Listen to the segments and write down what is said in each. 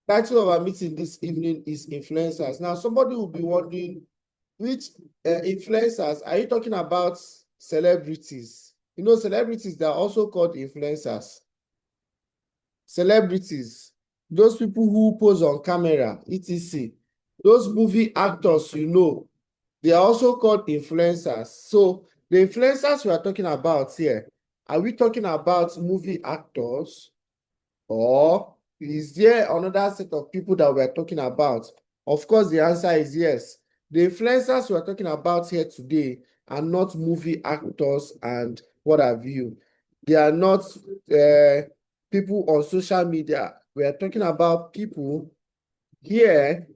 Title of our meeting this evening is influencers. Now, somebody will be wondering, which influencers are you talking about? Celebrities. You know, celebrities, they are also called influencers. Celebrities, those people who pose on camera, etc. Those movie actors, you know, they are also called influencers. So the influencers we are talking about here, are we talking about movie actors, or is there another set of people that we're talking about? Of course, the answer is yes. The influencers we're talking about here today are not movie actors and what have you. They are not people on social media. We are talking about people here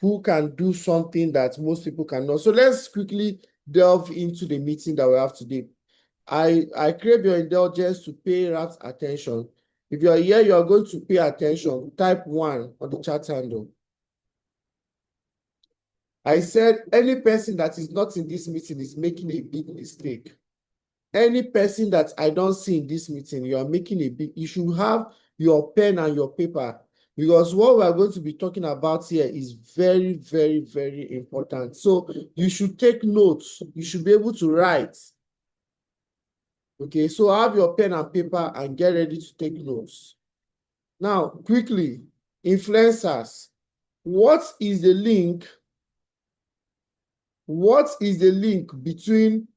who can do something that most people cannot. So let's quickly delve into the meeting that we have today. I crave your indulgence to pay rapt attention. If you are here, you are going to pay attention. Type 1 on the chat handle. I said any person that is not in this meeting is making a big mistake. Any person that I don't see in this meeting, you are making a big, you should have your pen and your paper, because what we are going to be talking about here is very, very, very important. So you should take notes. You should be able to write. Okay, so have your pen and paper and get ready to take notes. Now, quickly, influencers. What is the link? What is the link between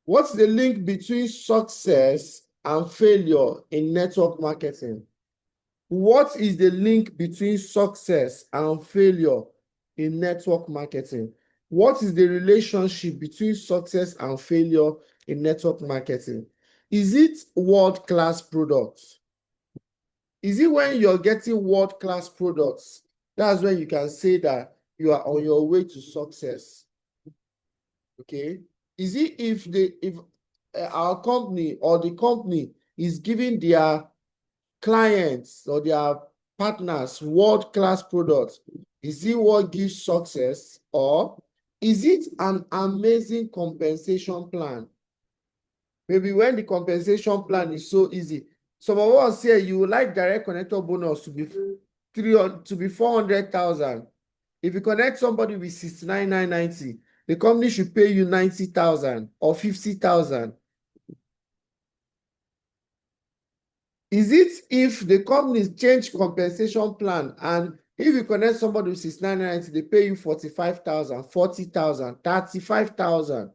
What's the link between success and failure in network marketing? What is the link between success and failure in network marketing? What is the relationship between success and failure in network marketing? Is it world-class products? Is it when you're getting world-class products, that's when you can say that you are on your way to success? Okay. Is it if our company or the company is giving their clients or their partners world-class products, is it what gives success, or is it an amazing compensation plan? Maybe when the compensation plan is so easy. Some of us here, you would like direct connector bonus to be 400,000. If you connect somebody with 69,990, the company should pay you 90,000 or 50,000. Is it if the companies change compensation plan, and if you connect somebody with 69,990, they pay you 45,000, 40,000, 35,000?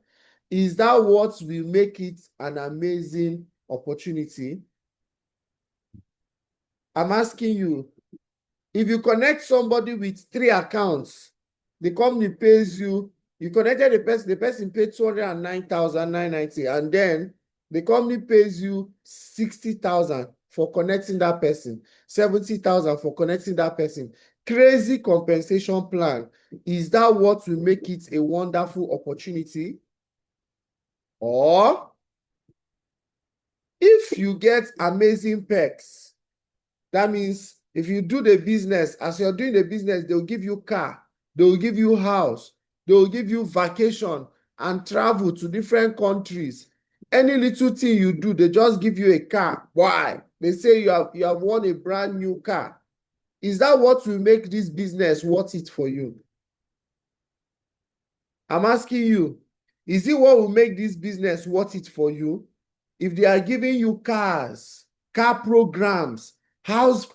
Is that what will make it an amazing opportunity? I'm asking you, if you connect somebody with 3 accounts, the company pays you, you connected the person paid 209,990, and then the company pays you 60,000 for connecting that person, 70,000 for connecting that person. Crazy compensation plan. Is that what will make it a wonderful opportunity? Or if you get amazing perks, that means if you do the business, as you're doing the business, they'll give you car, they'll give you house, they'll give you vacation and travel to different countries. Any little thing you do, they just give you a car. Why? They say you have won a brand new car. Is that what will make this business worth it for you? I'm asking you, is it what will make this business worth it for you? If they are giving you cars, car programs, housing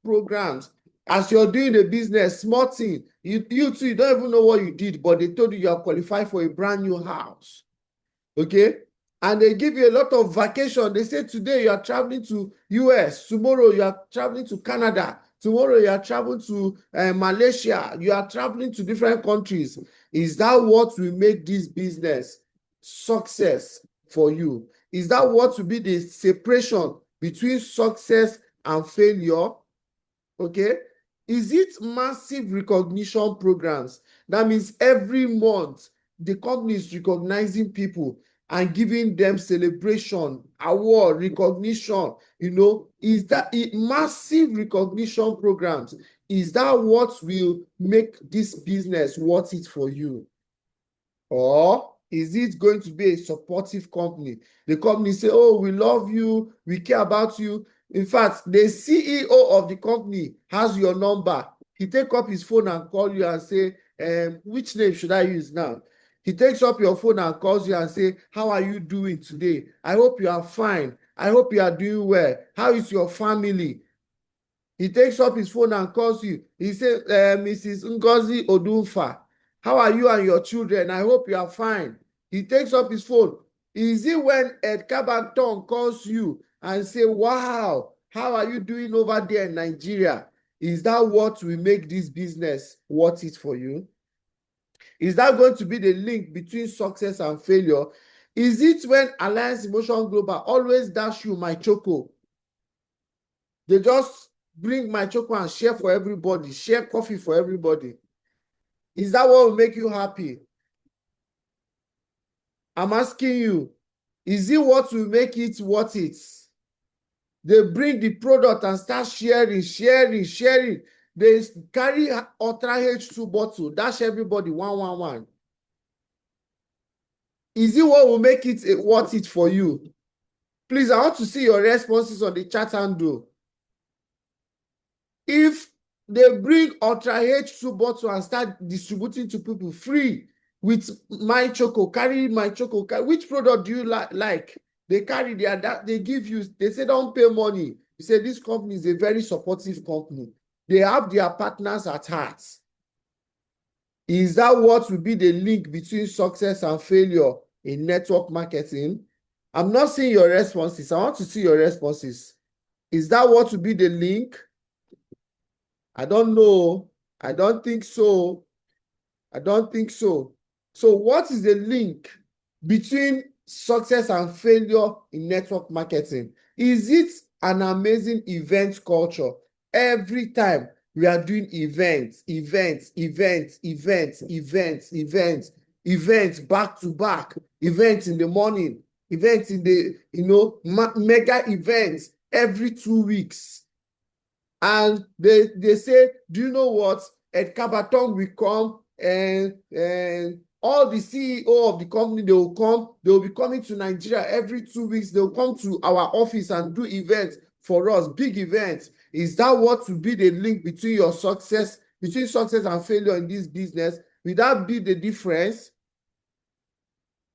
programs, as you're doing the business, small thing, you too, you don't even know what you did, but they told you you are qualified for a brand new house. Okay? And they give you a lot of vacation. They say today you are traveling to US, tomorrow you are traveling to Canada, tomorrow you are traveling to Malaysia, you are traveling to different countries. Is that what will make this business success for you? Is that what will be the separation between success and failure? Okay. Is it massive recognition programs? That means every month the company is recognizing people and giving them celebration, award, recognition. You know, is that it massive recognition programs? Is that what will make this business worth it for you? Or Is it going to be a supportive company? The company say, oh, we love you, we care about you. In fact, the CEO of the company has your number. He take up his phone and call you and say, which name should I use now? He takes up your phone and calls you and say, how are you doing today? I hope you are fine. I hope you are doing well. How is your family? He takes up his phone and calls you. He says, Mrs. Ngozi Odunfa, how are you and your children? I hope you are fine. He takes up his phone. Is it when Ed Kabanton calls you and say, wow, how are you doing over there in Nigeria? Is that what will make this business worth it for you? Is that going to be the link between success and failure? Is it when Alliance Emotion Global always dash you my choco? They just bring my choco and share for everybody, share coffee for everybody. Is that what will make you happy? I'm asking you, is it what will make it worth it? They bring the product and start sharing. They carry Ultra H2 bottle, dash everybody one. Is it what will make it worth it for you? Please, I want to see your responses on the chat handle. If they bring Ultra H2 bottle and start distributing to people free with my choco, carry my choco, which product do you like? They carry they give you, they say don't pay money. You say this company is a very supportive company. They have their partners at heart. Is that what will be the link between success and failure in network marketing? I'm not seeing your responses. I want to see your responses. Is that what will be the link? I don't know. I don't think so. I don't think so. So what is the link between success and failure in network marketing? Is it an amazing event culture? Every time we are doing events back to back, events in the morning, events in the, mega events every 2 weeks. And they say, do you know what? Ed Kabatong will come and all the CEO of the company, they will come. They will be coming to Nigeria every 2 weeks. They will come to our office and do events for us, big events. Is that what will be the link between your success, between success and failure in this business? Will that be the difference?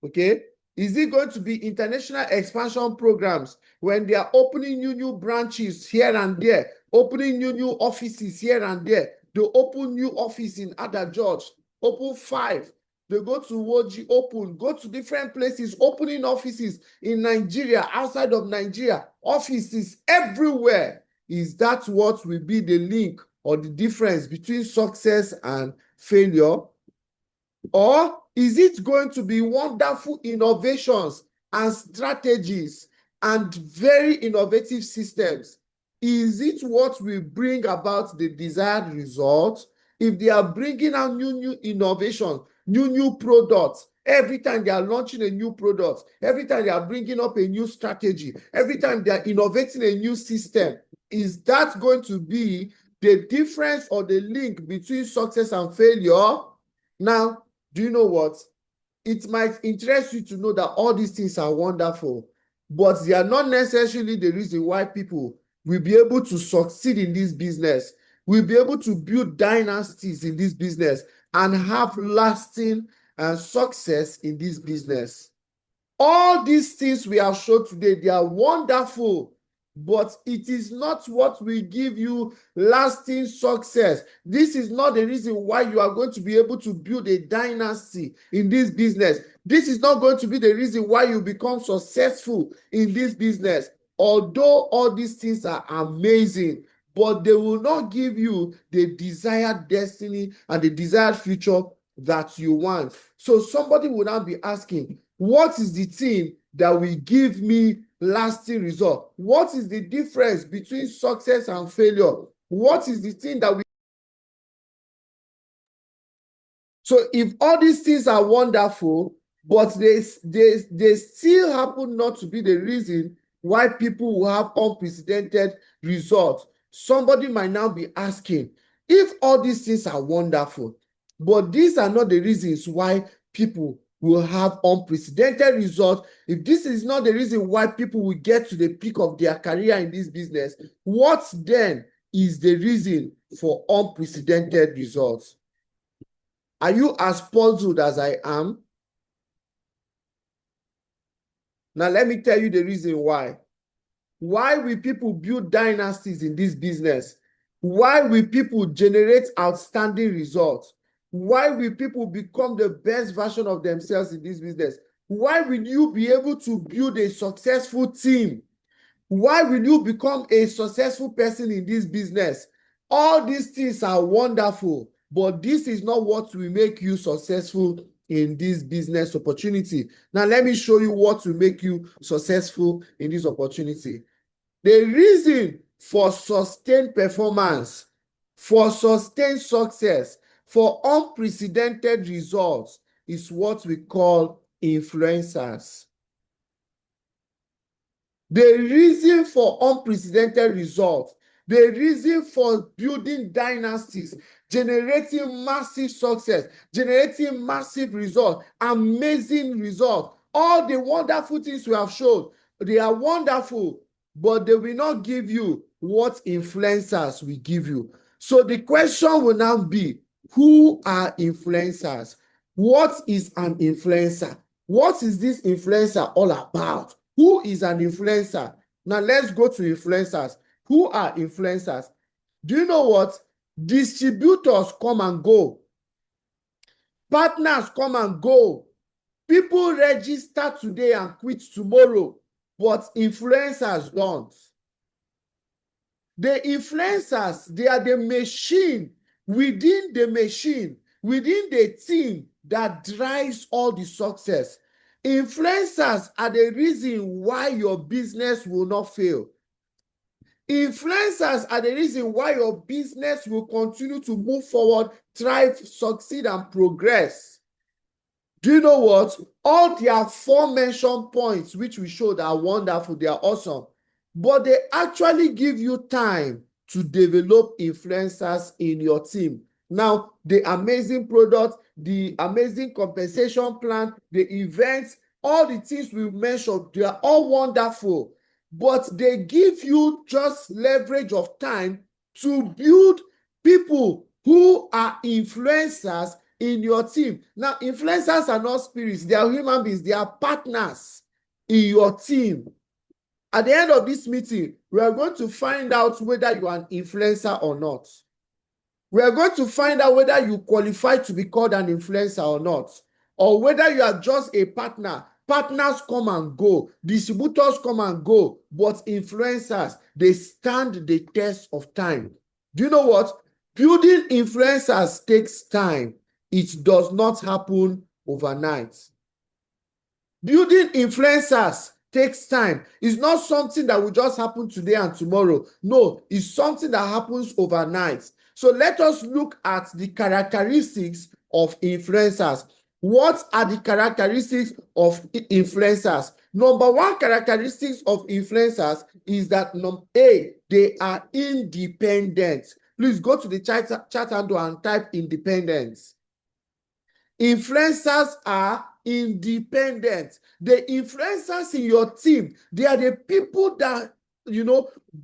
Okay. Is it going to be international expansion programs when they are opening new branches here and there, opening new offices here and there? They open new office in Ada George, open 5. They go to Woji, open, go to different places, opening offices in Nigeria, outside of Nigeria, offices everywhere. Is that what will be the link or the difference between success and failure? Or is it going to be wonderful innovations and strategies and very innovative systems? Is it what will bring about the desired result? If they are bringing out new innovations, new products, every time they are launching a new product, every time they are bringing up a new strategy, every time they are innovating a new system, is that going to be the difference or the link between success and failure? Now, do you know what? It might interest you to know that all these things are wonderful, but they are not necessarily the reason why people will be able to succeed in this business, will be able to build dynasties in this business and have lasting success in this business. All these things we have shown today, they are wonderful, but it is not what will give you lasting success. This is not the reason why you are going to be able to build a dynasty in this business. This is not going to be the reason why you become successful in this business. Although all these things are amazing, but they will not give you the desired destiny and the desired future that you want. So somebody will now be asking, what is the thing that will give me lasting result? What is the difference between success and failure? What is the thing that we... So if all these things are wonderful, but they still happen not to be the reason why people will have unprecedented results, somebody might now be asking, if all these things are wonderful, but these are not the reasons why people will have unprecedented results. If this is not the reason why people will get to the peak of their career in this business, what then is the reason for unprecedented results? Are you as puzzled as I am? Now, let me tell you the reason why. Why will people build dynasties in this business? Why will people generate outstanding results? Why will people become the best version of themselves in this business? Why will you be able to build a successful team? Why will you become a successful person in this business? All these things are wonderful, but this is not what will make you successful in this business opportunity. Now, let me show you what will make you successful in this opportunity. The reason for sustained performance, for sustained success, for unprecedented results is what we call influencers. The reason for unprecedented results, the reason for building dynasties, generating massive success, generating massive results, amazing results, all the wonderful things we have shown, they are wonderful, but they will not give you what influencers will give you. So the question will now be, who are influencers? What is an influencer? What is this influencer all about? Who is an influencer? Now let's go to influencers. Who are influencers? Do you know what? Distributors come and go. Partners come and go. People register today and quit tomorrow, but influencers don't. The influencers, they are the machine within the team that drives all the success. Influencers are the reason why your business will not fail. Influencers are the reason why your business will continue to move forward, thrive, succeed, and progress. Do you know what? All the aforementioned points which we showed are wonderful, they are awesome, but they actually give you time to develop influencers in your team. Now, the amazing product, the amazing compensation plan, the events, all the things we mentioned, they are all wonderful, but they give you just leverage of time to build people who are influencers in your team. Now, influencers are not spirits, they are human beings, they are partners in your team. At the end of this meeting, we are going to find out whether you are an influencer or not. We are going to find out whether you qualify to be called an influencer or not, or whether you are just a partner. Partners come and go, distributors come and go, but influencers, they stand the test of time. Do you know what? Building influencers takes time. It does not happen overnight. Building influencers takes time. It's not something that will just happen today and tomorrow. No, it's something that happens overnight. So let us look at the characteristics of influencers. What are the characteristics of influencers? Number one characteristics of influencers is that A, they are independent. Please go to the chat handle and type independence. Influencers are independent. The influencers in your team, they are the people that,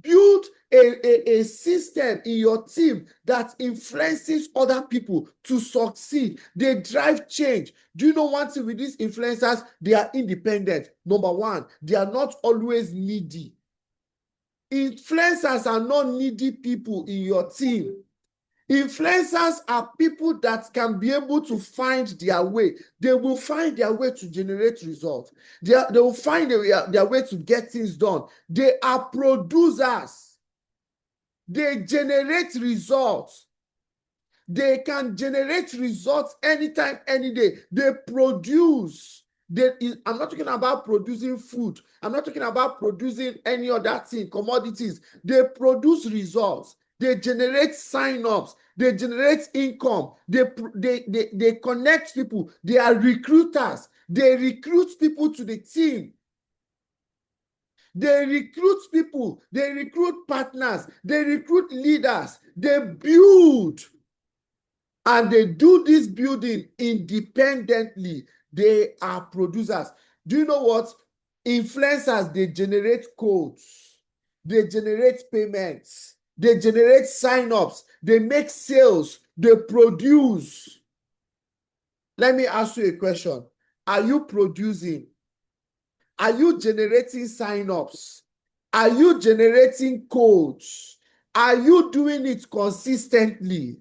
build a system in your team that influences other people to succeed. They drive change. Do you know one thing with these influencers? They are independent. Number one, they are not always needy. Influencers are not needy people in your team. Influencers are people that can be able to find their way. They will find their way to generate results. They will find their way to get things done. They are producers. They generate results. They can generate results anytime, any day. They produce. I'm not talking about producing food. I'm not talking about producing any other thing, commodities. They produce results. They generate sign-ups. They generate income. They connect people. They are recruiters. They recruit people to the team. They recruit people. They recruit partners. They recruit leaders. They build. And they do this building independently. They are producers. Do you know what? Influencers, they generate codes, they generate payments, they generate sign-ups, they make sales, they produce. Let me ask you a question. Are you producing? Are you generating sign-ups? Are you generating codes? Are you doing it consistently?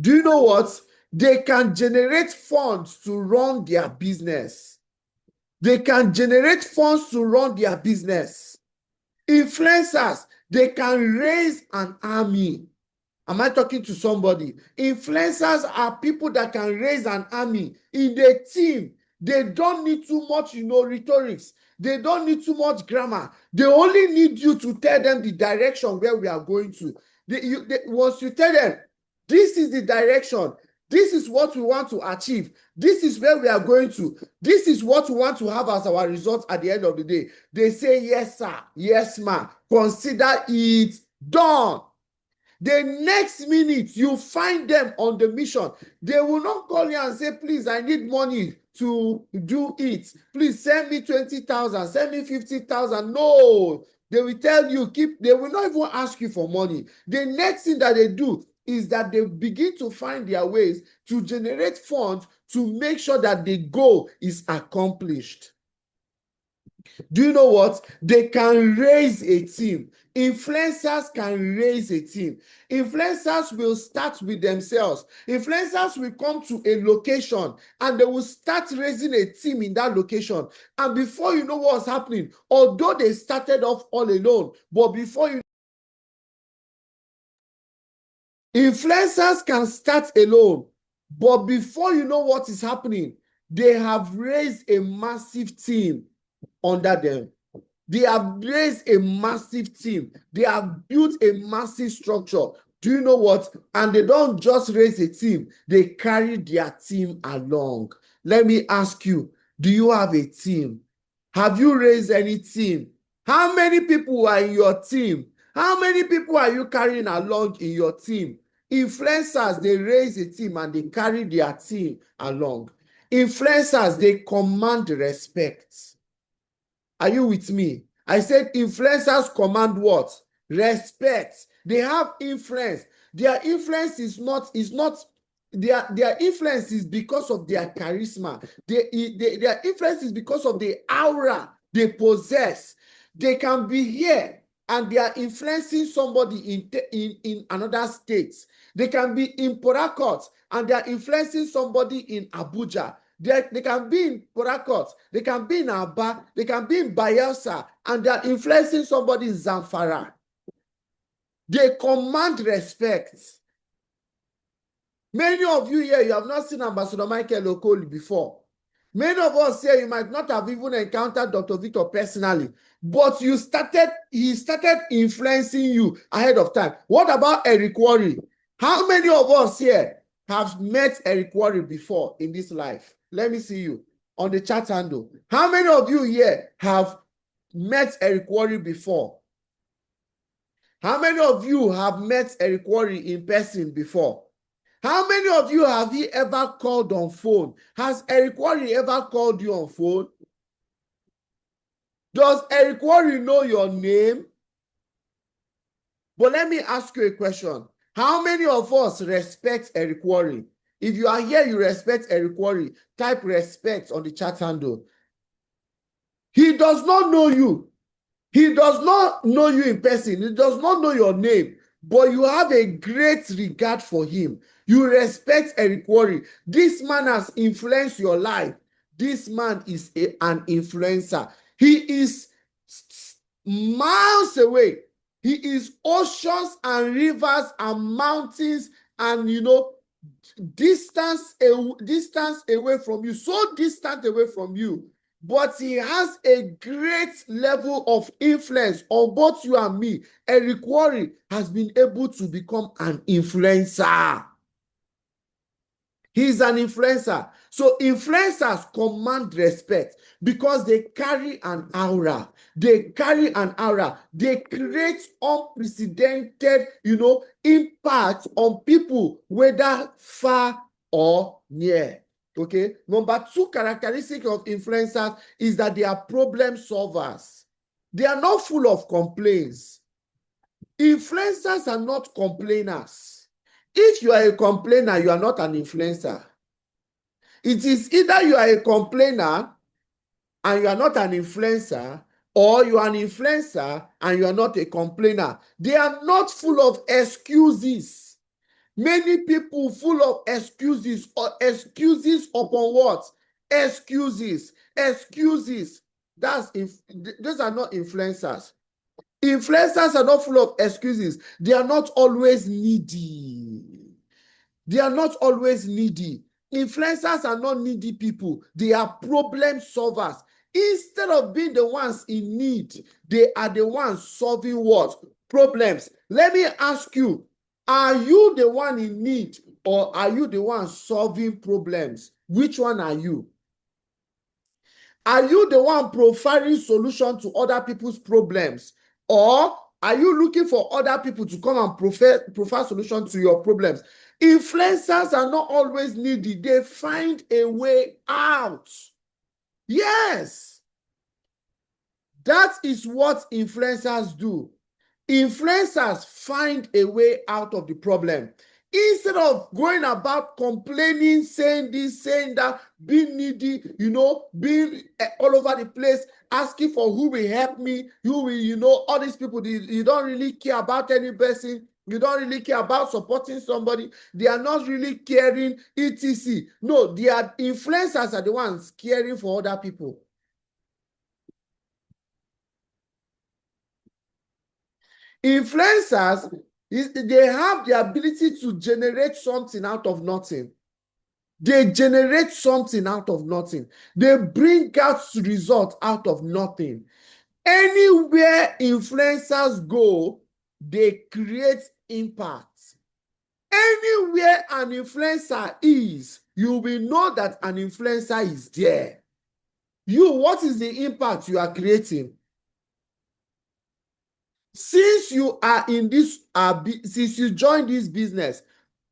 Do you know what? They can generate funds to run their business. They can generate funds to run their business. Influencers, they can raise an army. Am I talking to somebody? Influencers are people that can raise an army in a team. They don't need too much, rhetorics. They don't need too much grammar. They only need you to tell them the direction where we are going to. Once you tell them, this is the direction, this is what we want to achieve, this is where we are going to, this is what we want to have as our result at the end of the day, they say, yes, sir, yes, ma'am, consider it done. The next minute, you find them on the mission. They will not call you and say, please, I need money to do it. Please send me 20,000, send me 50,000. No, they will tell you, they will not even ask you for money. The next thing that they do is that they begin to find their ways to generate funds to make sure that the goal is accomplished. Do you know what? They can raise a team. Influencers can raise a team. Influencers will start with themselves. Influencers will come to a location and they will start raising a team in that location. And before you know what's happening, although they started off all alone, but before you influencers can start alone, but before you know what is happening, they have raised a massive team under them. They have raised a massive team. They have built a massive structure. Do you know what? And they don't just raise a team, they carry their team along. Let me ask you, do you have a team? Have you raised any team? How many people are in your team? How many people are you carrying along in your team? Influencers, they raise a team and they carry their team along. Influencers, they command respect. Are you with me? I said influencers command what? Respect. They have influence. Their influence is not their influence is because of their charisma. Their influence is because of the aura they possess. They can be here and they are influencing somebody in another state. They can be in Port Harcourt and they are influencing somebody in Abuja. They can be in Port Harcourt, they can be in Aba, they can be in Bayelsa, and they are influencing somebody in Zamfara. They command respect. Many of you here, you have not seen Ambassador Michael Okoli before. Many of us here, you might not have even encountered Dr. Victor personally, but he started influencing you ahead of time. What about Eric Worre? How many of us here have met Eric Worre before in this life? Let me see you on the chat handle. How many of you here have met Eric Worre before? How many of you have met Eric Worre in person before? How many of you have he ever called on phone? Has Eric Worre ever called you on phone? Does Eric Worre know your name? But let me ask you a question. How many of us respect Eric Worre? If you are here, you respect Eric Worre, type respect on the chat handle. He does not know you. He does not know you in person. He does not know your name, but you have a great regard for him. You respect Eric Worre. This man has influenced your life. This man is an influencer. He is miles away. He is oceans and rivers and mountains and, distance away from you, so distant away from you, but he has a great level of influence on both you and me. Eric Worre has been able to become an influencer. He's an influencer. So influencers command respect because they carry an aura. They carry an aura. They create unprecedented, impact on people, whether far or near. Okay. Number 2 characteristic of influencers is that they are problem solvers. They are not full of complaints. Influencers are not complainers. If you are a complainer, you are not an influencer. It is either you are a complainer and you are not an influencer, or you are an influencer and you are not a complainer. They are not full of excuses. Many people full of excuses, or excuses upon what? Excuses. Those are not influencers. Influencers are not full of excuses. They are not always needy. They are not always needy. Influencers are not needy people. They are problem solvers. Instead of being the ones in need, they are the ones solving what? Problems. Let me ask you, are you the one in need, or are you the one solving problems? Which one are you? Are you the one providing solution to other people's problems, or are you looking for other people to come and provide solution to your problems? Influencers are not always needy. They find a way out. Yes, that is what influencers do. Influencers find a way out of the problem. Instead of going about complaining, saying this, saying that, being needy, being all over the place, asking for who will help me, who will, all these people, you don't really care about any person. You don't really care about supporting somebody. They are not really caring, etc. No, influencers are the ones caring for other people. Influencers, they have the ability to generate something out of nothing. They generate something out of nothing. They bring out results out of nothing. Anywhere influencers go, they create impact. Anywhere an influencer is, you will know that an influencer is there. What is the impact you are creating? Since you are in this, since you joined this business,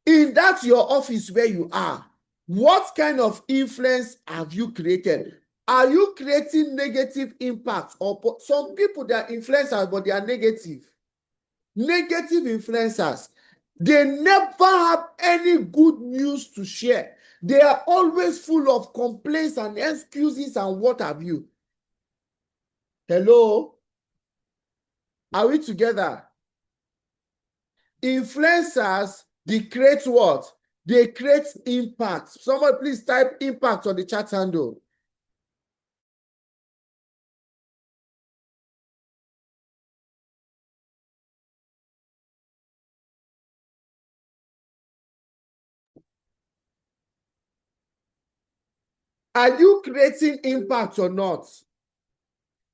in that your office where you are, what kind of influence have you created? Are you creating negative impact? Or some people, they are influencers, but they are negative. Negative influencers. They never have any good news to share. They are always full of complaints and excuses and what have you. Hello? Are we together? Influencers, they create what? They create impact. Somebody please type impact on the chat handle. Are you creating impact or not?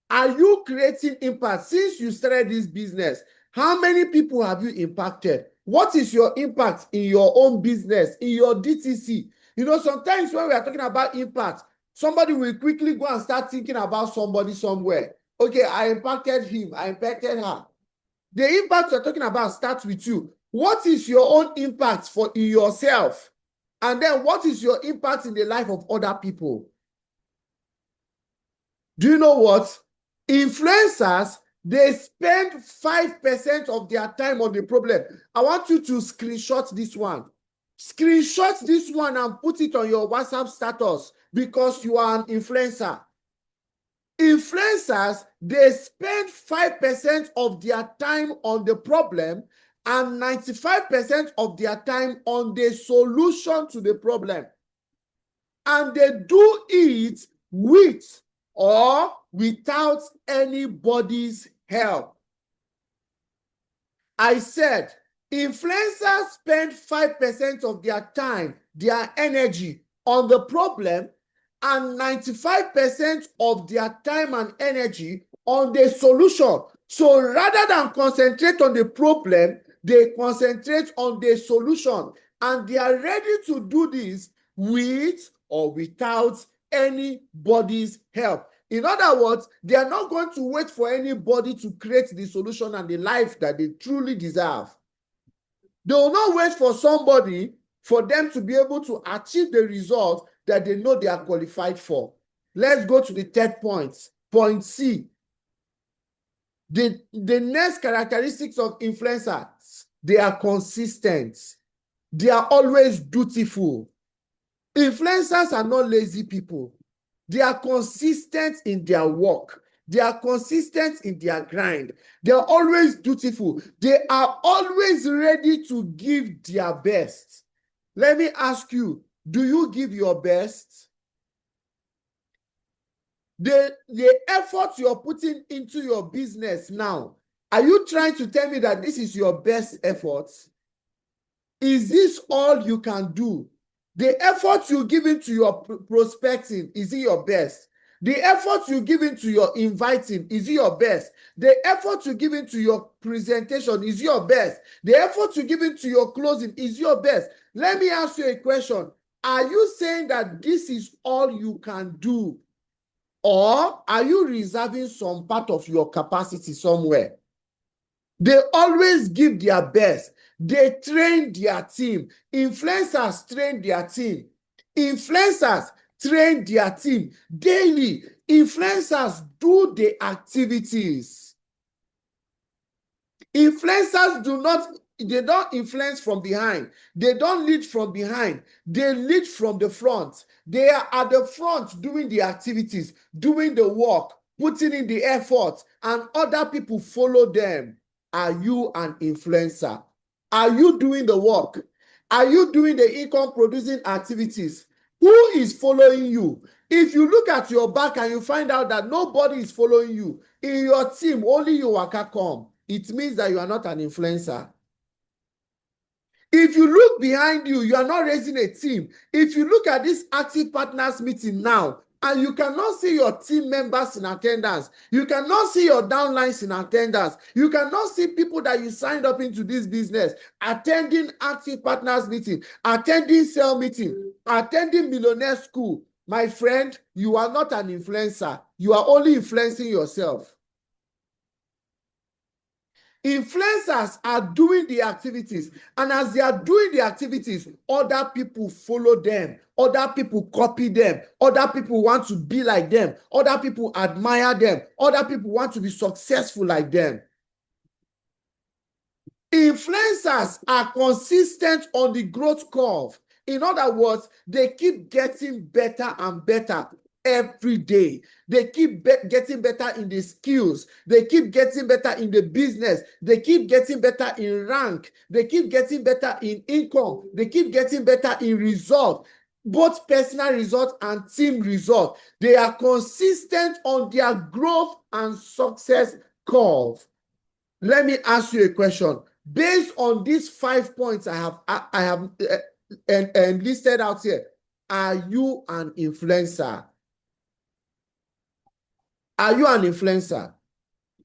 Are you creating impact? Since you started this business, how many people have you impacted? What is your impact in your own business, in your DTC? Sometimes when we are talking about impact, somebody will quickly go and start thinking about somebody somewhere. Okay, I impacted him, I impacted her. The impact we're talking about starts with you. What is your own impact in yourself? And then what is your impact in the life of other people? Do you know what? Influencers, they spend 5% of their time on the problem. I want you to screenshot this one. Screenshot this one and put it on your WhatsApp status, because you are an influencer. Influencers, they spend 5% of their time on the problem and 95% of their time on the solution to the problem. And they do it with or without anybody's help. I said, influencers spend 5% of their time, their energy on the problem, and 95% of their time and energy on the solution. So rather than concentrate on the problem, they concentrate on the solution. And they are ready to do this with or without anybody's help. In other words, they are not going to wait for anybody to create the solution and the life that they truly deserve. They will not wait for somebody for them to be able to achieve the result that they know they are qualified for. Let's go to the third point. Point C. The next characteristics of influencers, they are consistent. They are always dutiful. Influencers are not lazy people. They are consistent in their work. They are consistent in their grind. They are always dutiful. They are always ready to give their best. Let me ask you, do you give your best? The effort you're putting into your business now, are you trying to tell me that this is your best effort? Is this all you can do? The effort you give into your prospecting, is it your best? The effort you give into your inviting, is it your best? The effort you give into your presentation, is your best? The effort you give into your closing, is your best? Let me ask you a question. Are you saying that this is all you can do? Or are you reserving some part of your capacity somewhere? They always give their best. They train their team. Influencers train their team. Influencers train their team daily. Influencers do the activities. Influencers they don't influence from behind. They don't lead from behind. They lead from the front. They are at the front doing the activities, doing the work, putting in the effort, and other people follow them. Are you an influencer? Are you doing the work? Are you doing the income producing activities? Who is following you? If you look at your back and you find out that nobody is following you, in your team, only you waka come, it means that you are not an influencer. If you look behind you, you are not raising a team. If you look at this active partners meeting now, and you cannot see your team members in attendance, you cannot see your downlines in attendance, you cannot see people that you signed up into this business attending active partners meeting, attending sale meeting, attending millionaire school, my friend, you are not an influencer. You are only influencing yourself. Influencers are doing the activities, and as they are doing the activities, other people follow them, other people copy them, other people want to be like them, other people admire them, other people want to be successful like them. Influencers are consistent on the growth curve. In other words, they keep getting better and better every day. They keep getting better in the skills. They keep getting better in the business. They keep getting better in rank. They keep getting better in income. They keep getting better in result, both personal result and team result. They are consistent on their growth and success curve. Let me ask you a question. Based on these 5 points I have listed out here, are you an influencer? Are you an influencer?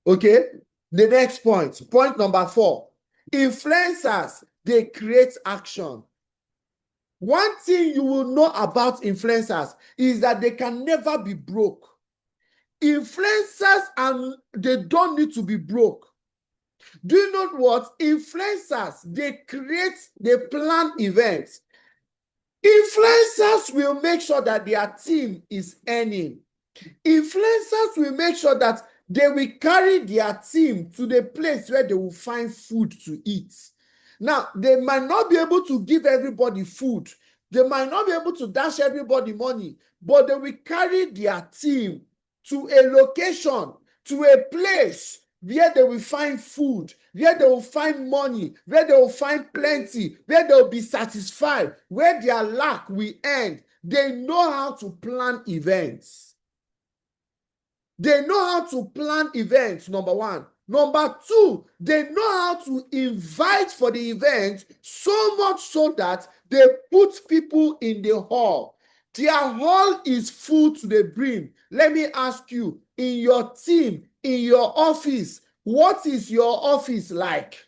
Okay. The next point number 4. Influencers, they create action. One thing you will know about influencers is that they can never be broke. Influencers, they don't need to be broke. Do you know what? Influencers, they plan events. Influencers will make sure that their team is earning. Influencers will make sure that they will carry their team to the place where they will find food to eat. Now, they might not be able to give everybody food. They might not be able to dash everybody money, but they will carry their team to a location, to a place where they will find food, where they will find money, where they will find plenty, where they will be satisfied, where their lack will end. They know how to plan events. They know how to plan events, number 1. Number 2, they know how to invite for the event, so much so that they put people in the hall. Their hall is full to the brim. Let me ask you, in your team, in your office, what is your office like?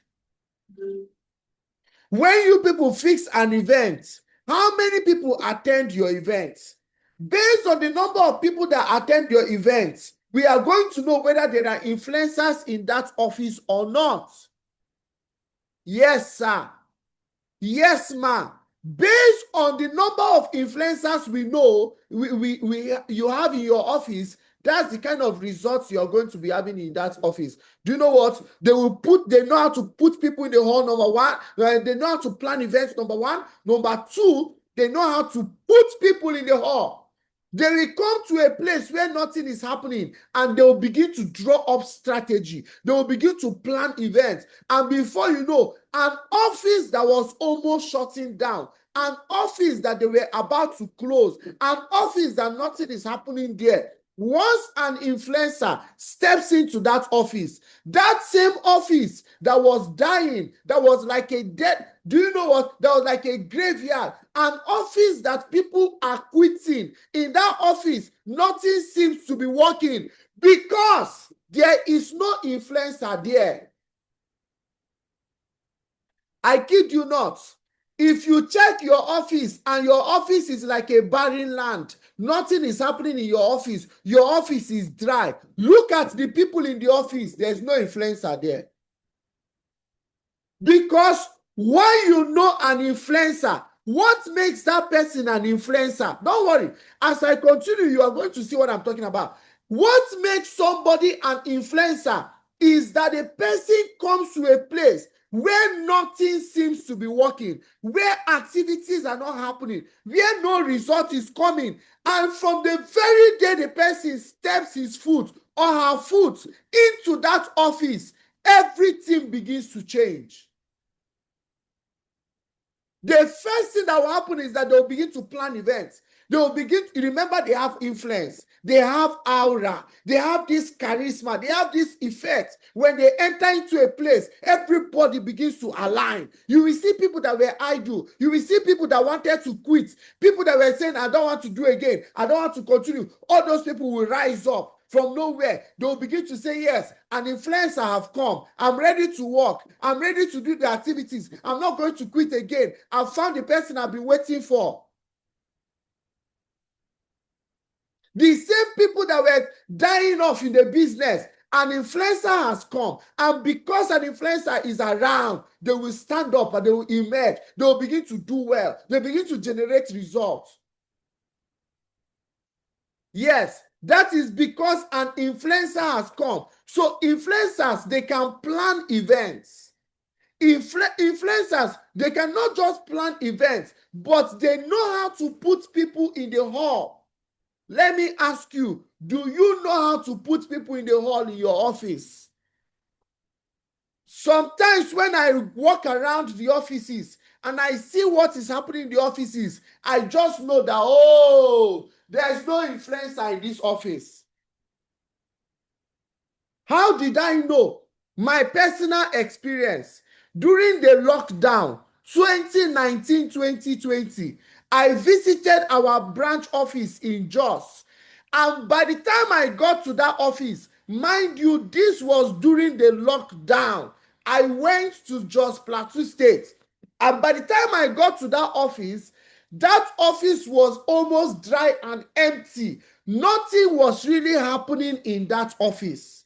When you people fix an event, how many people attend your event? Based on the number of people that attend your event, we are going to know whether there are influencers in that office or not. Yes, sir. Yes, ma'am. Based on the number of influencers we know you have in your office, that's the kind of results you're going to be having in that office. Do you know what? They know how to put people in the hall, number one. They know how to plan events, number one. Number two, they know how to put people in the hall. They will come to a place where nothing is happening and they will begin to draw up strategy. They will begin to plan events. And before you know, an office that was almost shutting down, an office that they were about to close, an office that nothing is happening there. Once an influencer steps into that office, that same office that was dying, that was like a dead, do you know what? That was like a graveyard, an office that people are quitting. In that office, nothing seems to be working because there is no influencer there. I kid you not. If you check your office and your office is like a barren land, nothing is happening in your office is dry. Look at the people in the office, there's no influencer there. Because when you know an influencer, what makes that person an influencer? Don't worry. As I continue, you are going to see what I'm talking about. What makes somebody an influencer is that a person comes to a place where nothing seems to be working, where activities are not happening, where no result is coming. And from the very day the person steps his foot or her foot into that office, everything begins to change. The first thing that will happen is that they'll begin to plan events. They will begin to remember they have influence, they have aura, they have this charisma, they have this effect. When they enter into a place, everybody begins to align. You will see people that were idle. You will see people that wanted to quit. People that were saying, I don't want to do again. I don't want to continue. All those people will rise up. From nowhere, they will begin to say, yes, an influencer have come. I'm ready to work. I'm ready to do the activities. I'm not going to quit again. I found the person I've been waiting for. The same people that were dying off in the business, an influencer has come. And because an influencer is around, they will stand up and they will emerge. They will begin to do well. They begin to generate results. Yes, that is because an influencer has come. So influencers, they can plan events. Influencers, they cannot just plan events, but they know how to put people in the hall. Let me ask you, do you know how to put people in the hall in your office? Sometimes when I walk around the offices and I see what is happening in the offices, I just know that, oh, there's no influencer in this office. How did I know? My personal experience. During the lockdown, 2019-2020, I visited our branch office in Jos. And by the time I got to that office, mind you, this was during the lockdown. I went to Jos Plateau State. And by the time I got to that office was almost dry and empty. Nothing was really happening in that office.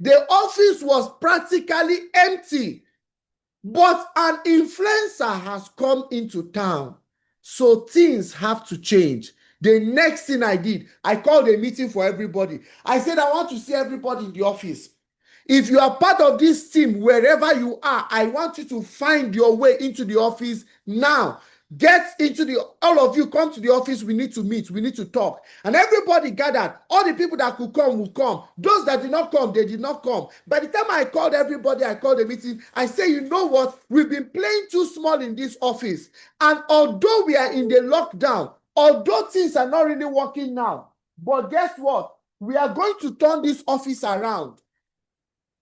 The office was practically empty. But an influencer has come into town. So things have to change. The next thing I did, I called a meeting for everybody. I said, I want to see everybody in the office. If you are part of this team, wherever you are, I want you to find your way into the office now. Get into all of you come to the office. We need to meet. We need to talk. And everybody gathered. All the people that could come will come. Those that did not come, they did not come. By the time I called everybody, I called a meeting. I say, you know what? We've been playing too small in this office. And although we are in the lockdown, although things are not really working now, but guess what? We are going to turn this office around.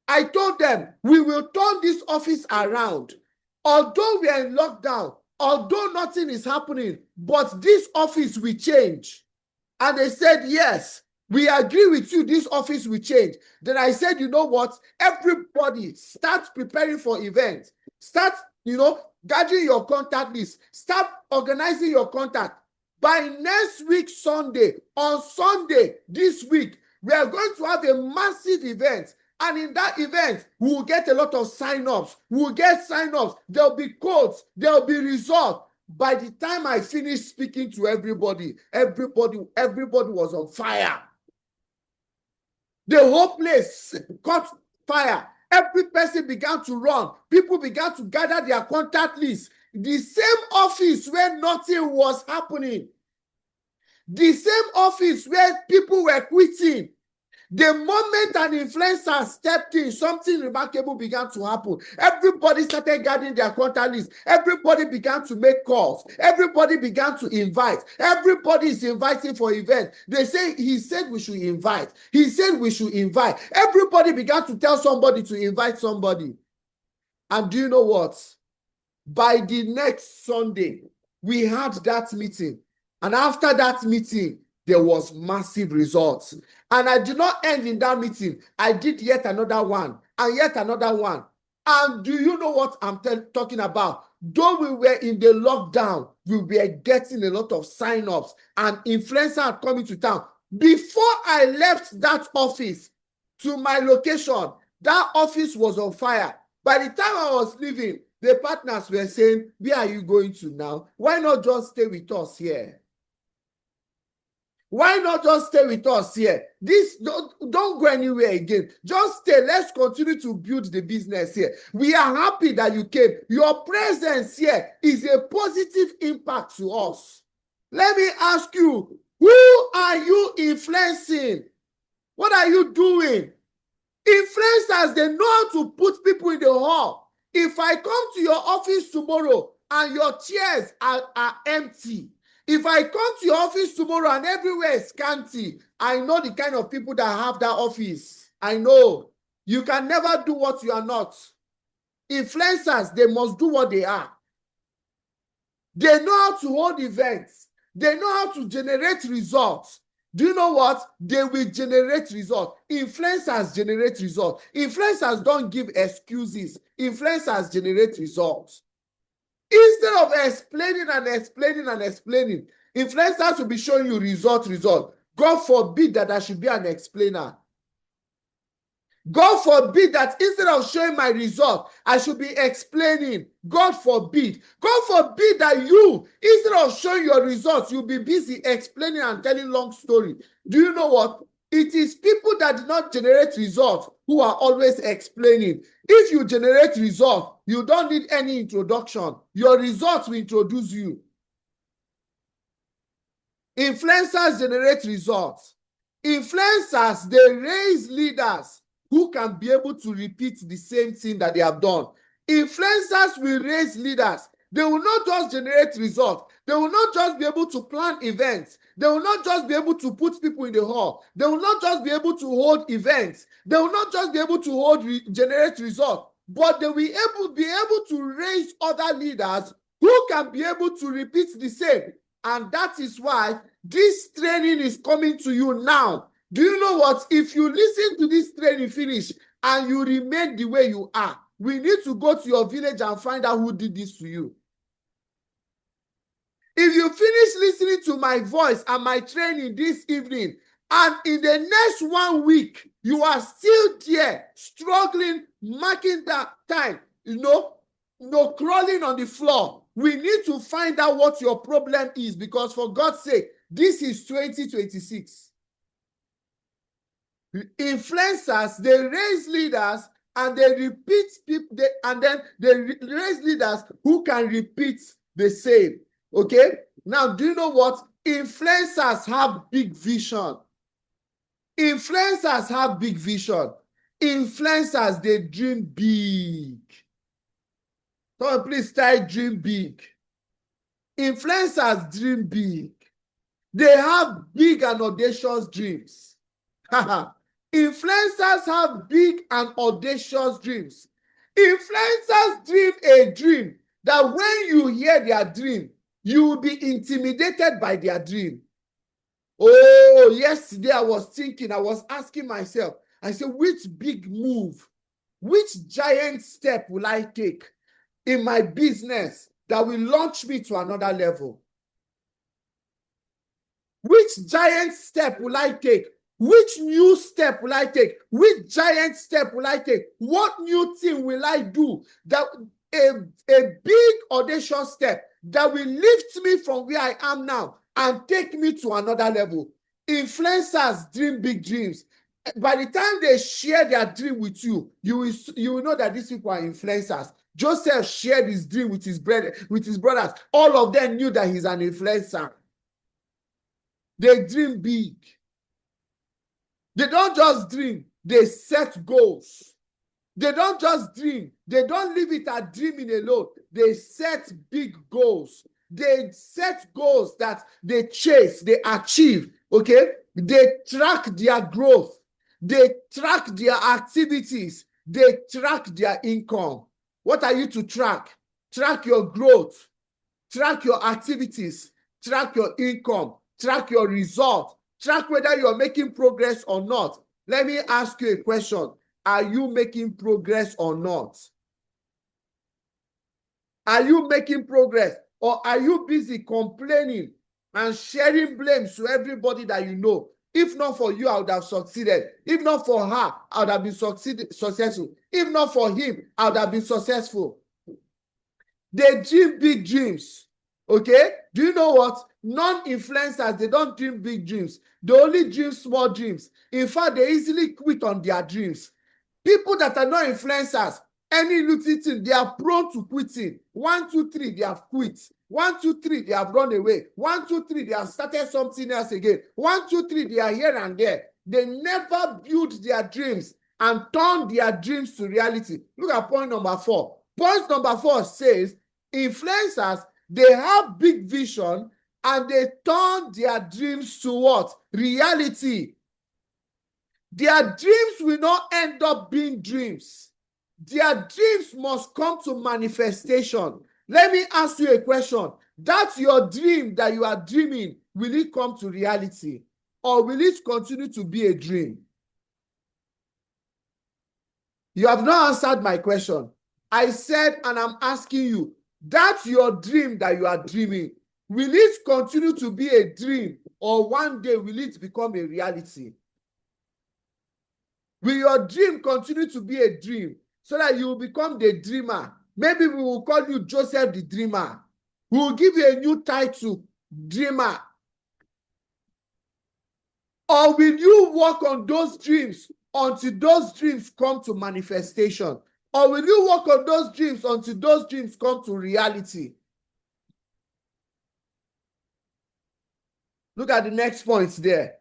I told them, we will turn this office around. Although we are in lockdown, although nothing is happening, but this office will change. And they said, yes, we agree with you, this office will change. Then I said, you know what? Everybody start preparing for events. Start, gathering your contact list. Start organizing your contact. By next week, Sunday, on Sunday, this week, we are going to have a massive event. And in that event, we will get a lot of sign-ups. We will get sign-ups. There'll be codes. There'll be results. By the time I finished speaking to everybody was on fire. The whole place caught fire. Every person began to run. People began to gather their contact list. The same office where nothing was happening. The same office where people were quitting. The moment an influencer stepped in, something remarkable began to happen. Everybody started gathering their contact list. Everybody began to make calls. Everybody began to invite. Everybody is inviting for events. He said we should invite. He said we should invite. Everybody began to tell somebody to invite somebody. And do you know what? By the next Sunday, we had that meeting. And after that meeting, there was massive results. And I did not end in that meeting. I did yet another one and yet another one. And do you know what I'm talking about? Though we were in the lockdown, we were getting a lot of sign-ups and influencers are coming to town. Before I left that office to my location, that office was on fire. By the time I was leaving, the partners were saying, where are you going to now? Why not just stay with us here? Why not just stay with us here? Don't go anywhere again. Just stay. Let's continue to build the business here. We are happy that you came. Your presence here is a positive impact to us. Let me ask you, who are you influencing? What are you doing? Influencers, they know how to put people in the hall. If I come to your office tomorrow and your chairs are empty, if I come to your office tomorrow and everywhere is scanty, I know the kind of people that have that office. I know. You can never do what you are not. Influencers, they must do what they are. They know how to hold events. They know how to generate results. Do you know what? They will generate results. Influencers generate results. Influencers don't give excuses. Influencers generate results. Instead of explaining, influencers will be showing you result. God forbid that I should be an explainer. God forbid that instead of showing my result, I should be explaining. God forbid. God forbid that you, instead of showing your results, you'll be busy explaining and telling long story. Do you know what? It is people that do not generate results who are always explaining. If you generate results, you don't need any introduction. Your results will introduce you. Influencers generate results. Influencers, they raise leaders who can be able to repeat the same thing that they have done. Influencers will raise leaders. They will not just generate results. They will not just be able to plan events. They will not just be able to put people in the hall. They will not just be able to hold events. They will not just be able to generate results, but they will be able to raise other leaders who can be able to repeat the same. And that is why this training is coming to you now. Do you know what? If you listen to this training finish and you remain the way you are, we need to go to your village and find out who did this to you. If you finish listening to my voice and my training this evening, and in the next 1 week, you are still there, struggling, marking that time, crawling on the floor, we need to find out what your problem is, because for God's sake, this is 2026. Influencers, they raise leaders and they repeat people, and then they raise leaders who can repeat the same. Okay? Now, do you know what? Influencers have big vision. Influencers have big vision. Influencers, they dream big. So please start dream big. Influencers dream big. They have big and audacious dreams. Influencers have big and audacious dreams. Influencers dream a dream that when you hear their dream, you will be intimidated by their dream. Oh, yesterday I was asking myself, I said, which big move, which giant step will I take in my business that will launch me to another level? Which giant step will I take Which new step will I take? Which giant step will I take? What new thing will I do? That a big audacious step that will lift me from where I am now and take me to another level. Influencers dream big dreams. By the time they share their dream with you, you will know that these people are influencers. Joseph shared his dream with his brothers. All of them knew that he's an influencer. They dream big. They don't just dream, they set goals. They don't just dream. They don't leave it at dreaming alone. They set big goals. They set goals that they chase, they achieve, okay? They track their growth. They track their activities. They track their income. What are you to track? Track your growth. Track your activities. Track your income. Track your result. Track whether you're making progress or not. Let me ask you a question. Are you making progress or not? Are you making progress, or are you busy complaining and sharing blames to everybody that you know? If not for you, I would have succeeded. If not for her, I would have been successful. If not for him, I would have been successful. They dream big dreams. Okay? Do you know what? Non-influencers, they don't dream big dreams. They only dream small dreams. In fact, they easily quit on their dreams. People that are not influencers, any little thing, they are prone to quitting. 1, 2, 3, they have quit. 1, 2, 3, they have run away. 1, 2, 3, they have started something else again. 1, 2, 3, they are here and there. They never build their dreams and turn their dreams to reality. Look at point number 4. Point number 4 says, influencers, they have big vision and they turn their dreams to what? Reality. Their dreams will not end up being dreams. Their dreams must come to manifestation. Let me ask you a question. That's your dream that you are dreaming. Will it come to reality? Or will it continue to be a dream? You have not answered my question. I said, and I'm asking you, that's your dream that you are dreaming. Will it continue to be a dream, or one day will it become a reality? Will your dream continue to be a dream so that you will become the dreamer? Maybe we will call you Joseph the Dreamer. We will give you a new title, Dreamer. Or will you work on those dreams until those dreams come to manifestation? Or will you work on those dreams until those dreams come to reality? Look at the next points there.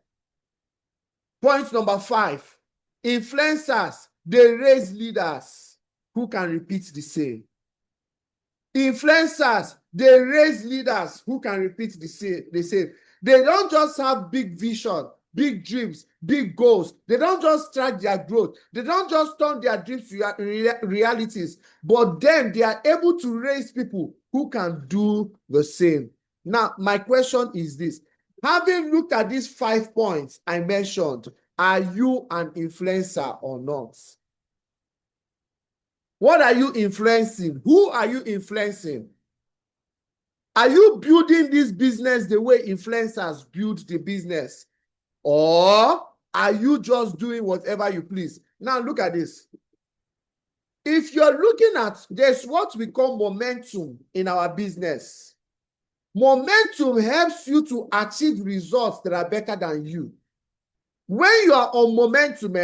Point number 5. Influencers, they raise leaders who can repeat the same. Influencers, they raise leaders who can repeat the same. They don't just have big vision, big dreams, big goals. They don't just track their growth. They don't just turn their dreams to realities, but then they are able to raise people who can do the same. Now, my question is this. Having looked at these 5 points I mentioned, are you an influencer or not? What are you influencing? Who are you influencing? Are you building this business the way influencers build the business? Or are you just doing whatever you please? Now look at this. If you're looking at, there's what we call momentum in our business. Momentum helps you to achieve results that are better than you. When you are on momentum,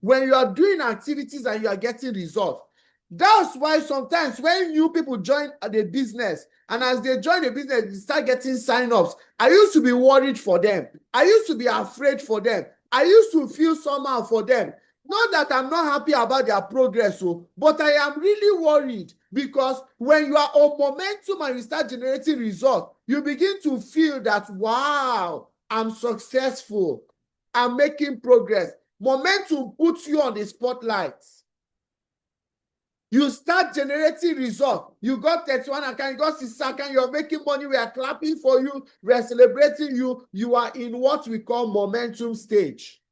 when you are doing activities and you are getting results, that's why sometimes when new people join the business, and as they join the business, they start getting sign-ups. I used to be worried for them. I used to be afraid for them. I used to feel somehow for them. Not that I'm not happy about their progress, but I am really worried, because when you are on momentum and you start generating results, you begin to feel that, wow, I'm successful. I'm making progress. Momentum puts you on the spotlight. You start generating results. You got 31 account, you got 6 account, you're making money, we are clapping for you, we are celebrating you. You are in what we call momentum stage.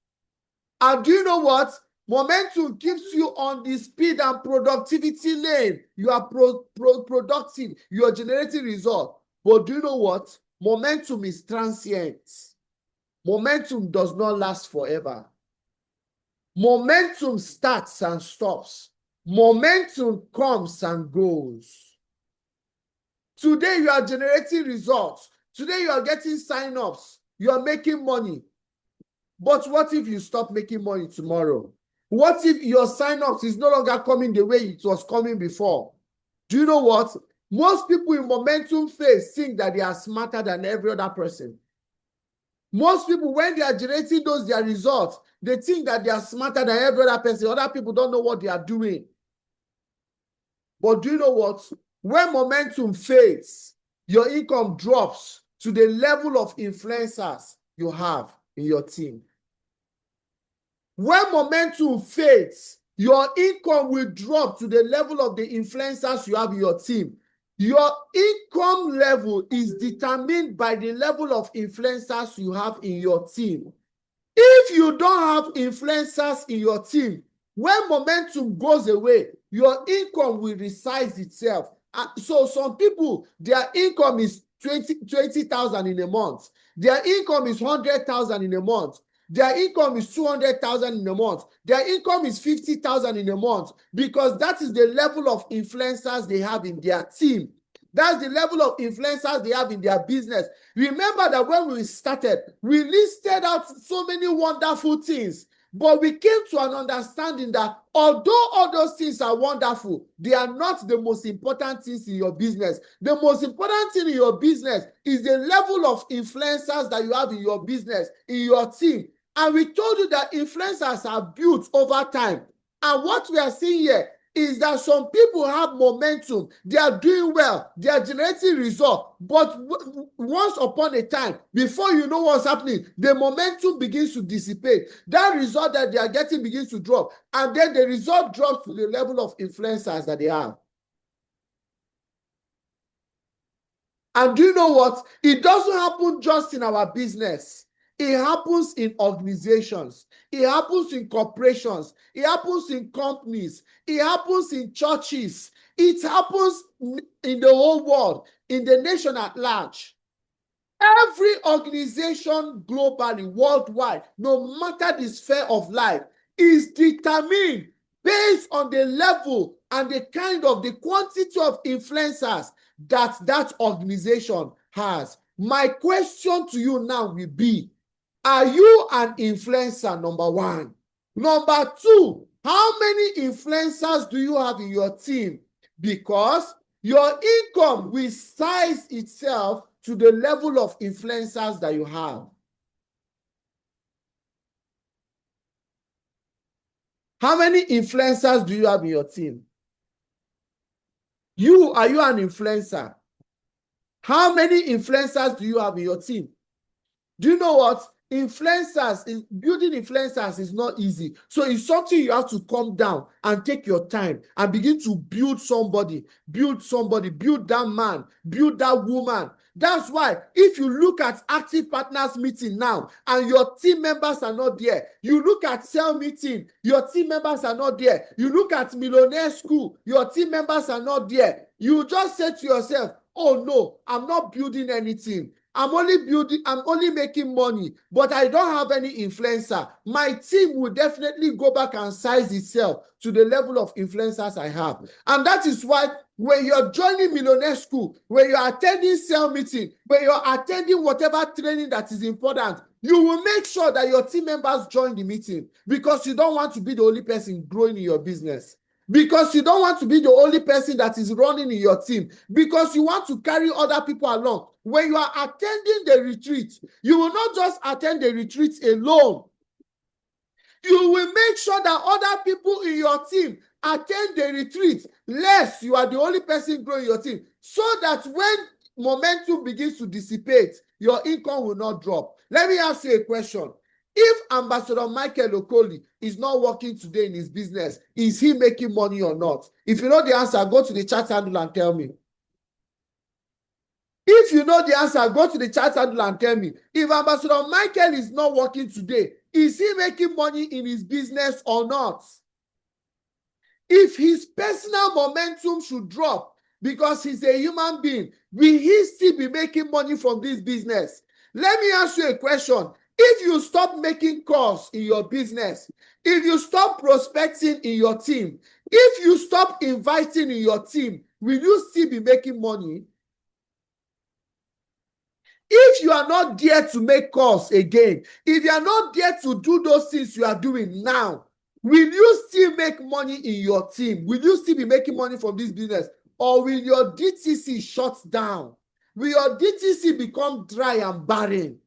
And do you know what? Momentum keeps you on the speed and productivity lane. You are productive. You are generating results. But do you know what? Momentum is transient. Momentum does not last forever. Momentum starts and stops. Momentum comes and goes. Today you are generating results. Today you are getting sign-ups. You are making money. But what if you stop making money tomorrow? What if your sign-ups is no longer coming the way it was coming before? Do you know what? Most people in momentum phase think that they are smarter than every other person. Most people, when they are generating their results, they think that they are smarter than every other person. Other people don't know what they are doing. But do you know what? When momentum fades, your income drops to the level of influencers you have in your team. When momentum fades, your income will drop to the level of the influencers you have in your team. Your income level is determined by the level of influencers you have in your team. If you don't have influencers in your team, when momentum goes away, your income will resize itself. So some people, their income is 20,000 in a month. Their income is 100,000 in a month. Their income is 200,000 in a month. Their income is 50,000 in a month, because that is the level of influencers they have in their team. That's the level of influencers they have in their business. Remember that when we started, we listed out so many wonderful things, but we came to an understanding that although all those things are wonderful, they are not the most important things in your business. The most important thing in your business is the level of influencers that you have in your business, in your team. And we told you that influencers are built over time. And what we are seeing here is that some people have momentum, they are doing well, they are generating results, but once upon a time, before you know what's happening, the momentum begins to dissipate. That result that they are getting begins to drop, and then the result drops to the level of influencers that they have. And do you know what? It doesn't happen just in our business. It happens in organizations. It happens in corporations. It happens in companies. It happens in churches. It happens in the whole world, in the nation at large. Every organization globally, worldwide, no matter the sphere of life, is determined based on the level and the kind of the quantity of influencers that organization has. My question to you now will be, are you an influencer, number one? Number two, how many influencers do you have in your team? Because your income will size itself to the level of influencers that you have. How many influencers do you have in your team? Are you an influencer? How many influencers do you have in your team? Do you know what? Building influencers is not easy. So it's something you have to calm down and take your time and begin to build somebody, build that man, build that woman. That's why if you look at active partners meeting now and your team members are not there, you look at cell meeting, your team members are not there, you look at millionaire school, your team members are not there, you just say to yourself, oh no, I'm not building anything. I'm only making money, but I don't have any influencer. My team will definitely go back and size itself to the level of influencers I have. And that is why when you're joining millionaire school, when you're attending cell meeting, when you're attending whatever training that is important, you will make sure that your team members join the meeting, because you don't want to be the only person growing in your business. Because you don't want to be the only person that is running in your team, because you want to carry other people along. When you are attending the retreat, you will not just attend the retreat alone. You will make sure that other people in your team attend the retreat, lest you are the only person growing your team, so that when momentum begins to dissipate, your income will not drop. Let me ask you a question. If Ambassador Michael Okoli is not working today in his business, is he making money or not? If you know the answer, go to the chat handle and tell me. If you know the answer, go to the chat handle and tell me. If Ambassador Michael is not working today, is he making money in his business or not? If his personal momentum should drop because he's a human being, will he still be making money from this business? Let me ask you a question. If you stop making calls in your business, if you stop prospecting in your team, if you stop inviting in your team, will you still be making money? If you are not there to make calls again, if you are not there to do those things you are doing now, will you still make money in your team? Will you still be making money from this business? Or will your DTC shut down? Will your DTC become dry and barren?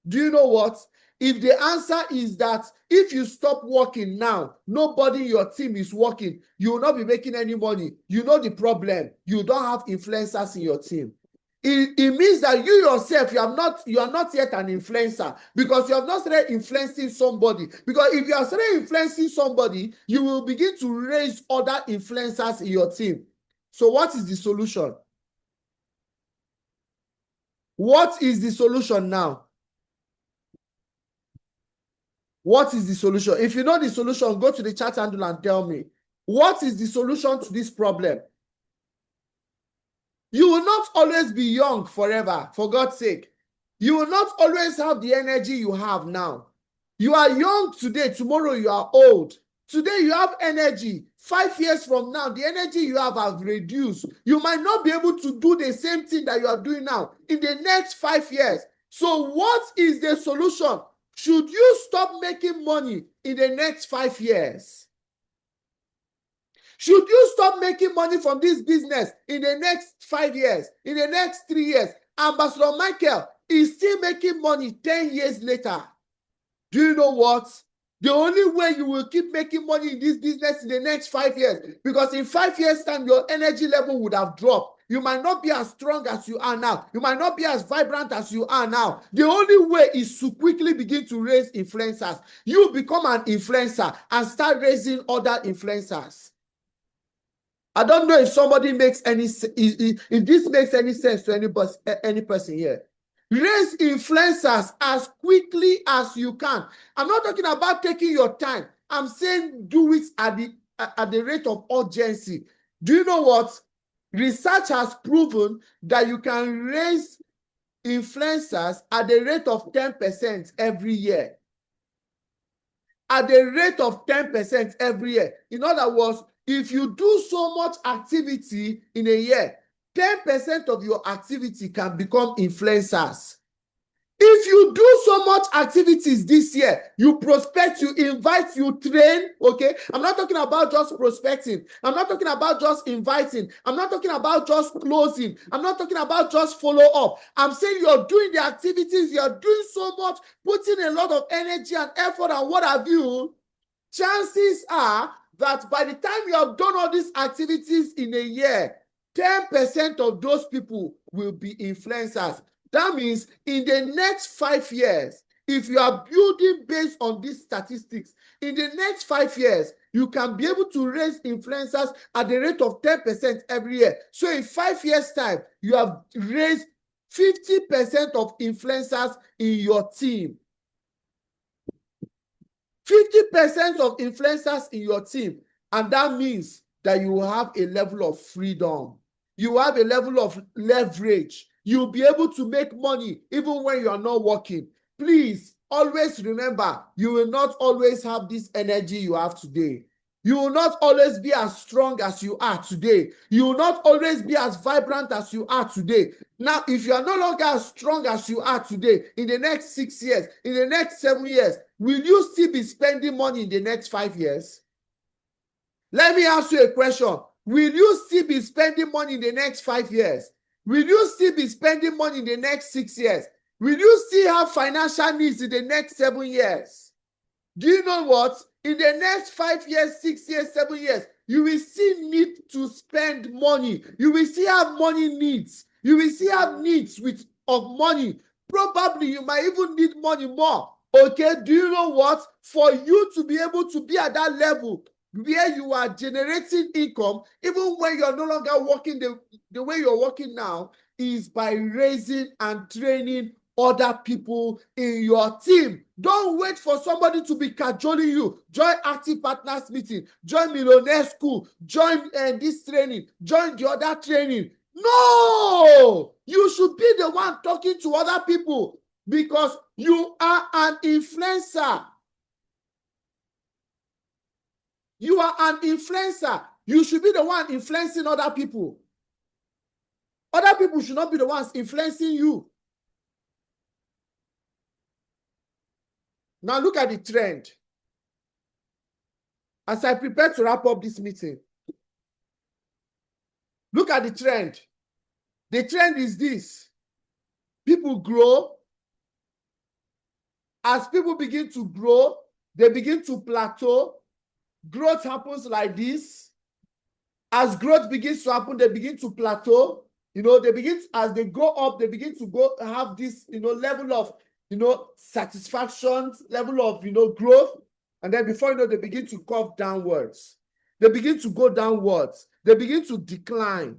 Do you know what? If the answer is that if you stop working now, nobody in your team is working, you will not be making any money. You know the problem. You don't have influencers in your team. It means that you yourself, you are not yet an influencer, because you have not started influencing somebody. Because if you are started influencing somebody, you will begin to raise other influencers in your team. So what is the solution? What is the solution now? What is the solution? If you know the solution, go to the chat handle and tell me. What is the solution to this problem? You will not always be young forever, for God's sake. You will not always have the energy you have now. You are young today, tomorrow you are old. Today you have energy. 5 years from now, the energy you have reduced. You might not be able to do the same thing that you are doing now in the next 5 years. So what is the solution? Should you stop making money in the next 5 years? Should you stop making money from this business in the next 5 years, in the next 3 years? Ambassador Michael is still making money 10 years later. Do you know what? The only way you will keep making money in this business in the next 5 years, because in 5 years' time, your energy level would have dropped. You might not be as strong as you are now. You might not be as vibrant as you are now. The only way is to quickly begin to raise influencers. You become an influencer and start raising other influencers. I don't know if somebody makes any, if this makes any sense to any person here. Raise influencers as quickly as you can. I'm not talking about taking your time. I'm saying do it at the rate of urgency. Do you know what? Research has proven that you can raise influencers at the rate of 10% every year. At the rate of 10% every year. In other words, if you do so much activity in a year, 10% of your activity can become influencers. If you do so much activities this year, you prospect, you invite, you train, okay? I'm not talking about just prospecting. I'm not talking about just inviting. I'm not talking about just closing. I'm not talking about just follow up. I'm saying you're doing the activities, you're doing so much, putting a lot of energy and effort and what have you. Chances are that by the time you have done all these activities in a year, 10% of those people will be influencers. That means in the next 5 years, if you are building based on these statistics, in the next 5 years, you can be able to raise influencers at the rate of 10% every year. So in 5 years' time, you have raised 50% of influencers in your team. 50% of influencers in your team, and that means that you have a level of freedom. You have a level of leverage. You'll be able to make money even when you are not working. Please always remember, you will not always have this energy you have today. You will not always be as strong as you are today. You will not always be as vibrant as you are today. Now, if you are no longer as strong as you are today, in the next 6 years, in the next 7 years, will you still be spending money in the next 5 years? Let me ask you a question. Will you still be spending money in the next 5 years? Will you still be spending money in the next 6 years? Will you still have financial needs in the next 7 years? Do you know what? In the next 5 years, 6 years, 7 years, you will still need to spend money. You will still have money needs. You will still have needs of money. Probably you might even need money more. Okay, do you know what? For you to be able to be at that level where you are generating income, even when you're no longer working the way you're working now, is by raising and training other people in your team. Don't wait for somebody to be cajoling you. Join Active Partners meeting, join Millionaire School, join this training, join the other training. No! You should be the one talking to other people. Because you are an influencer. You are an influencer. You should be the one influencing other people. Other people should not be the ones influencing you. Now look at the trend. As I prepare to wrap up this meeting, look at the trend. The trend is this. People grow. As people begin to grow, they begin to plateau. Growth happens like this. As growth begins to happen, they begin to plateau. You know, they begin, as they go up, they begin to go have this, you know, level of, you know, satisfaction, level of, you know, growth. And then before you know, they begin to curve downwards. They begin to go downwards. They begin to decline.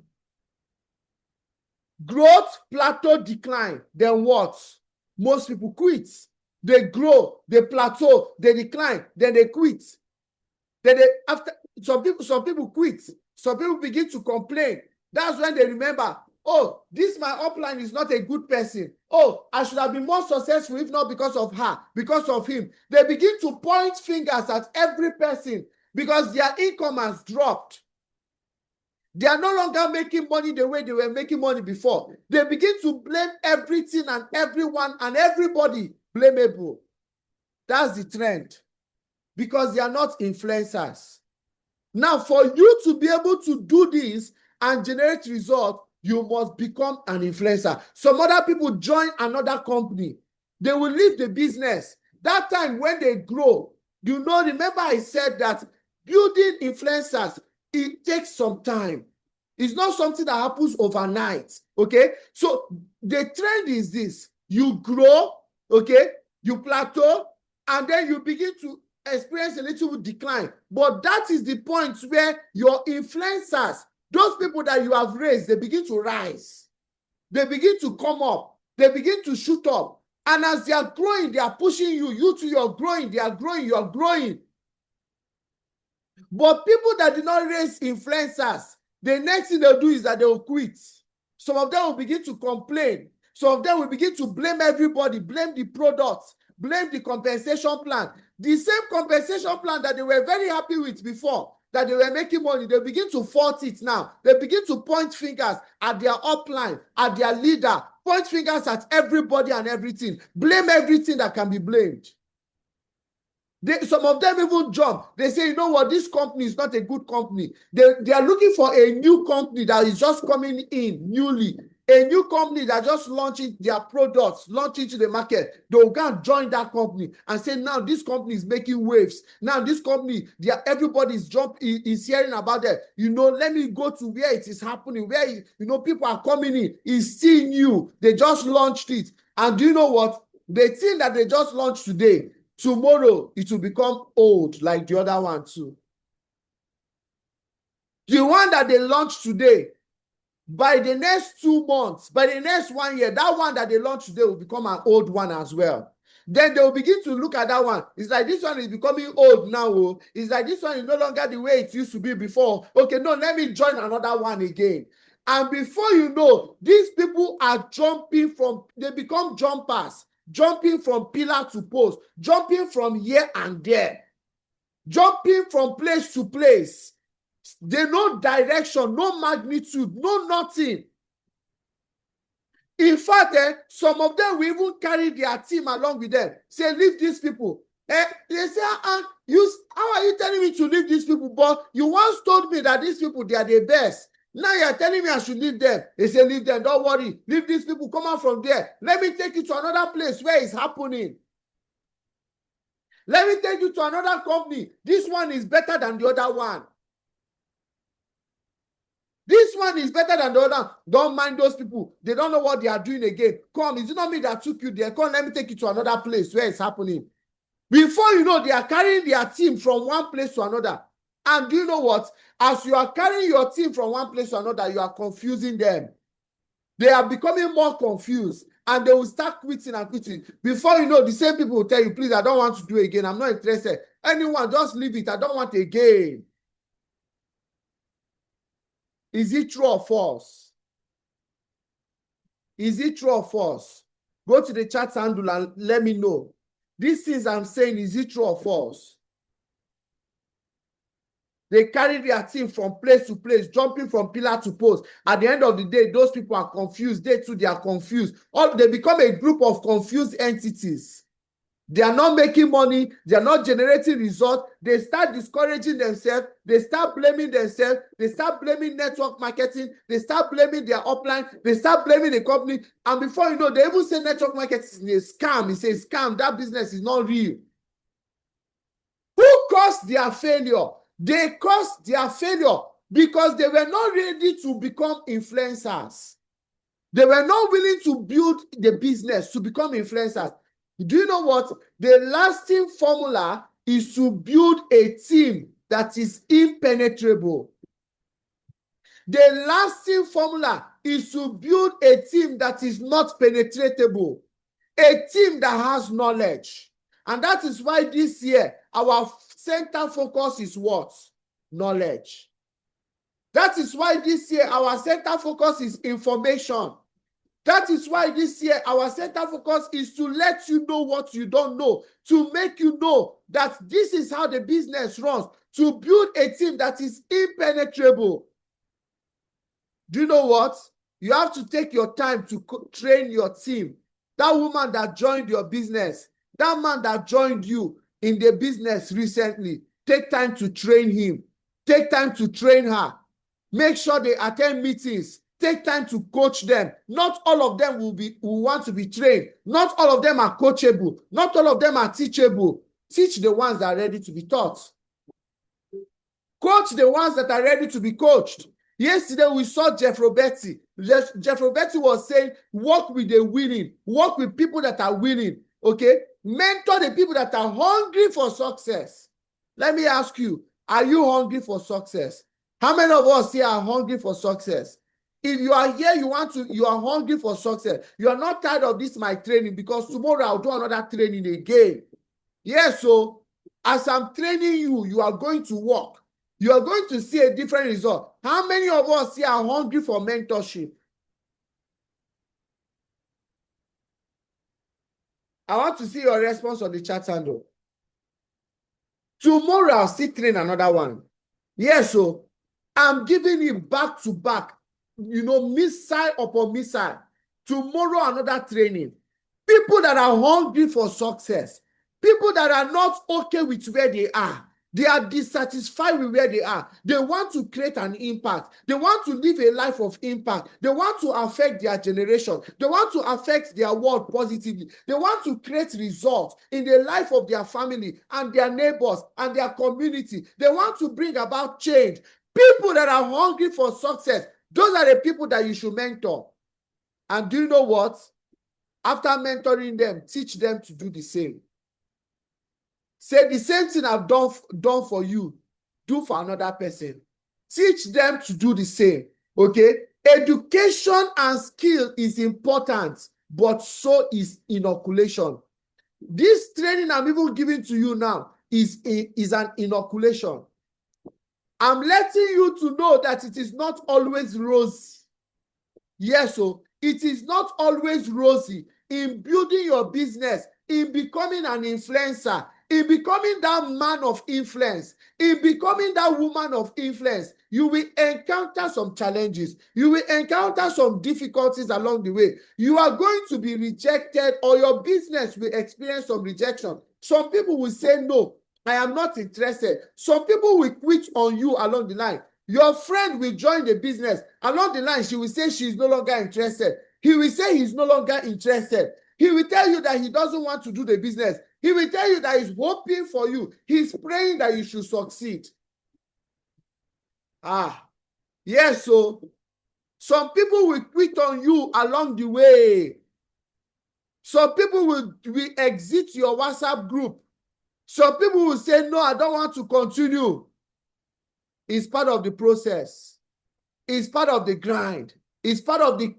Growth, plateau, decline. Then what? Most people quit. They grow, they plateau, they decline, then they quit. Then they, after some people quit. Some people begin to complain. That's when they remember, oh, this my upline is not a good person. Oh, I should have been more successful if not because of her, because of him. They begin to point fingers at every person because their income has dropped. They are no longer making money the way they were making money before. They begin to blame everything and everyone and everybody blamable. That's the trend. Because they are not influencers. Now, for you to be able to do this and generate results, you must become an influencer. Some other people join another company. They will leave the business. That time when they grow, you know, remember I said that building influencers, it takes some time. It's not something that happens overnight, okay? So the trend is this. You grow, okay? You plateau, and then you begin to experience a little decline. But that is the point where your influencers, those people that you have raised, they begin to rise. They begin to come up. They begin to shoot up. And as they are growing, they are pushing you. You too, you're growing. They are growing. You are growing. But people that did not raise influencers, the next thing they'll do is that they will quit. Some of them will begin to complain. Some of them will begin to blame everybody, blame the products, blame the compensation plan. The same compensation plan that they were very happy with before, that they were making money, they begin to fault it now. They begin to point fingers at their upline, at their leader, point fingers at everybody and everything, blame everything that can be blamed. Some of them even jump. They say, you know what, this company is not a good company. They are looking for a new company that is just coming in newly. A new company that just launching their products, launching to the market. They'll go and join that company and say, now this company is making waves. Now this company, everybody is hearing about it. You know, let me go to where it is happening, where, you know, people are coming in. It's still new. They just launched it. And do you know what? The thing that they just launched today, tomorrow it will become old like the other one too. The one that they launched today, by the next 2 months, by the next 1 year, that one that they launched today will become an old one as well. Then they will begin to look at that one. It's like this one is becoming old now. Oh. It's like this one is no longer the way it used to be before. Okay, no, let me join another one again. And before you know, these people are jumping from, they become jumpers, jumping from pillar to post, jumping from here and there, jumping from place to place. They no direction, no magnitude, no nothing. In fact, some of them will even carry their team along with them. Say, leave these people. They say, how are you telling me to leave these people? But you once told me that these people, they are the best. Now you're telling me I should leave them. They say, leave them, don't worry. Leave these people, come out from there. Let me take you to another place where it's happening. Let me take you to another company. This one is better than the other one. This one is better than the other. Don't mind those people. They don't know what they are doing again. Come, is it not me that took you there? Come, let me take you to another place where it's happening. Before you know, they are carrying their team from one place to another. And do you know what? As you are carrying your team from one place to another, you are confusing them. They are becoming more confused. And they will start quitting and quitting. Before you know, the same people will tell you, please, I don't want to do it again. I'm not interested. Anyone, just leave it. I don't want it again. Is it true or false? Is it true or false? Go to the chat handle and let me know. These things I'm saying, is it true or false? They carry their team from place to place, jumping from pillar to post. At the end of the day, those people are confused. They too, they are confused. They become a group of confused entities. They are not making money. They are not generating results. They start discouraging themselves. They start blaming themselves. They start blaming network marketing. They start blaming their upline. They start blaming the company. And before you know, they even say network marketing is a scam. It's a scam. That business is not real. Who caused their failure? They caused their failure because they were not ready to become influencers. They were not willing to build the business to become influencers. Do you know what? The lasting formula is to build a team that is impenetrable. The lasting formula is to build a team that is not penetratable. A team that has knowledge. And that is why this year, our center focus is what? Knowledge. That is why this year, our center focus is information. That is why this year, our center focus is to let you know what you don't know, to make you know that this is how the business runs, to build a team that is impenetrable. Do you know what? You have to take your time to train your team. That woman that joined your business, that man that joined you in the business recently, take time to train him. Take time to train her. Make sure they attend meetings. Take time to coach them. Not all of them will want to be trained. Not all of them are coachable. Not all of them are teachable. Teach the ones that are ready to be taught. Coach the ones that are ready to be coached. Yesterday, we saw Jeff Roberti. Jeff Roberti was saying, work with the winning. Work with people that are winning. Okay? Mentor the people that are hungry for success. Let me ask you, are you hungry for success? How many of us here are hungry for success? If you are here, you are hungry for success. You are not tired of this, my training, because tomorrow I'll do another training again. Yes, so as I'm training you, you are going to work. You are going to see a different result. How many of us here are hungry for mentorship? I want to see your response on the chat handle. Tomorrow, I'll still train another one. Yes, so I'm giving you back to back, missile upon missile. Tomorrow, another training. People that are hungry for success. People that are not okay with where they are. They are dissatisfied with where they are. They want to create an impact. They want to live a life of impact. They want to affect their generation. They want to affect their world positively. They want to create results in the life of their family and their neighbors and their community. They want to bring about change. People that are hungry for success, those are the people that you should mentor. And do you know what? After mentoring them, teach them to do the same. Say the same thing I've done for you, do for another person. Teach them to do the same, okay? Education and skill is important, but so is inoculation. This training I'm even giving to you now is an inoculation. I'm letting you to know that it is not always rosy. Yes, so it is not always rosy in building your business, in becoming an influencer, in becoming that man of influence, in becoming that woman of influence. You will encounter some challenges. You will encounter some difficulties along the way. You are going to be rejected, or your business will experience some rejection. Some people will say, no, I am not interested. Some people will quit on you along the line. Your friend will join the business. Along the line, she will say she is no longer interested. He will say he's no longer interested. He will tell you that he doesn't want to do the business. He will tell you that he's hoping for you. He's praying that you should succeed. Yes, so some people will quit on you along the way. Some people will exit your WhatsApp group. Some people will say, no, I don't want to continue. It's part of the process. It's part of the grind. It's part of the,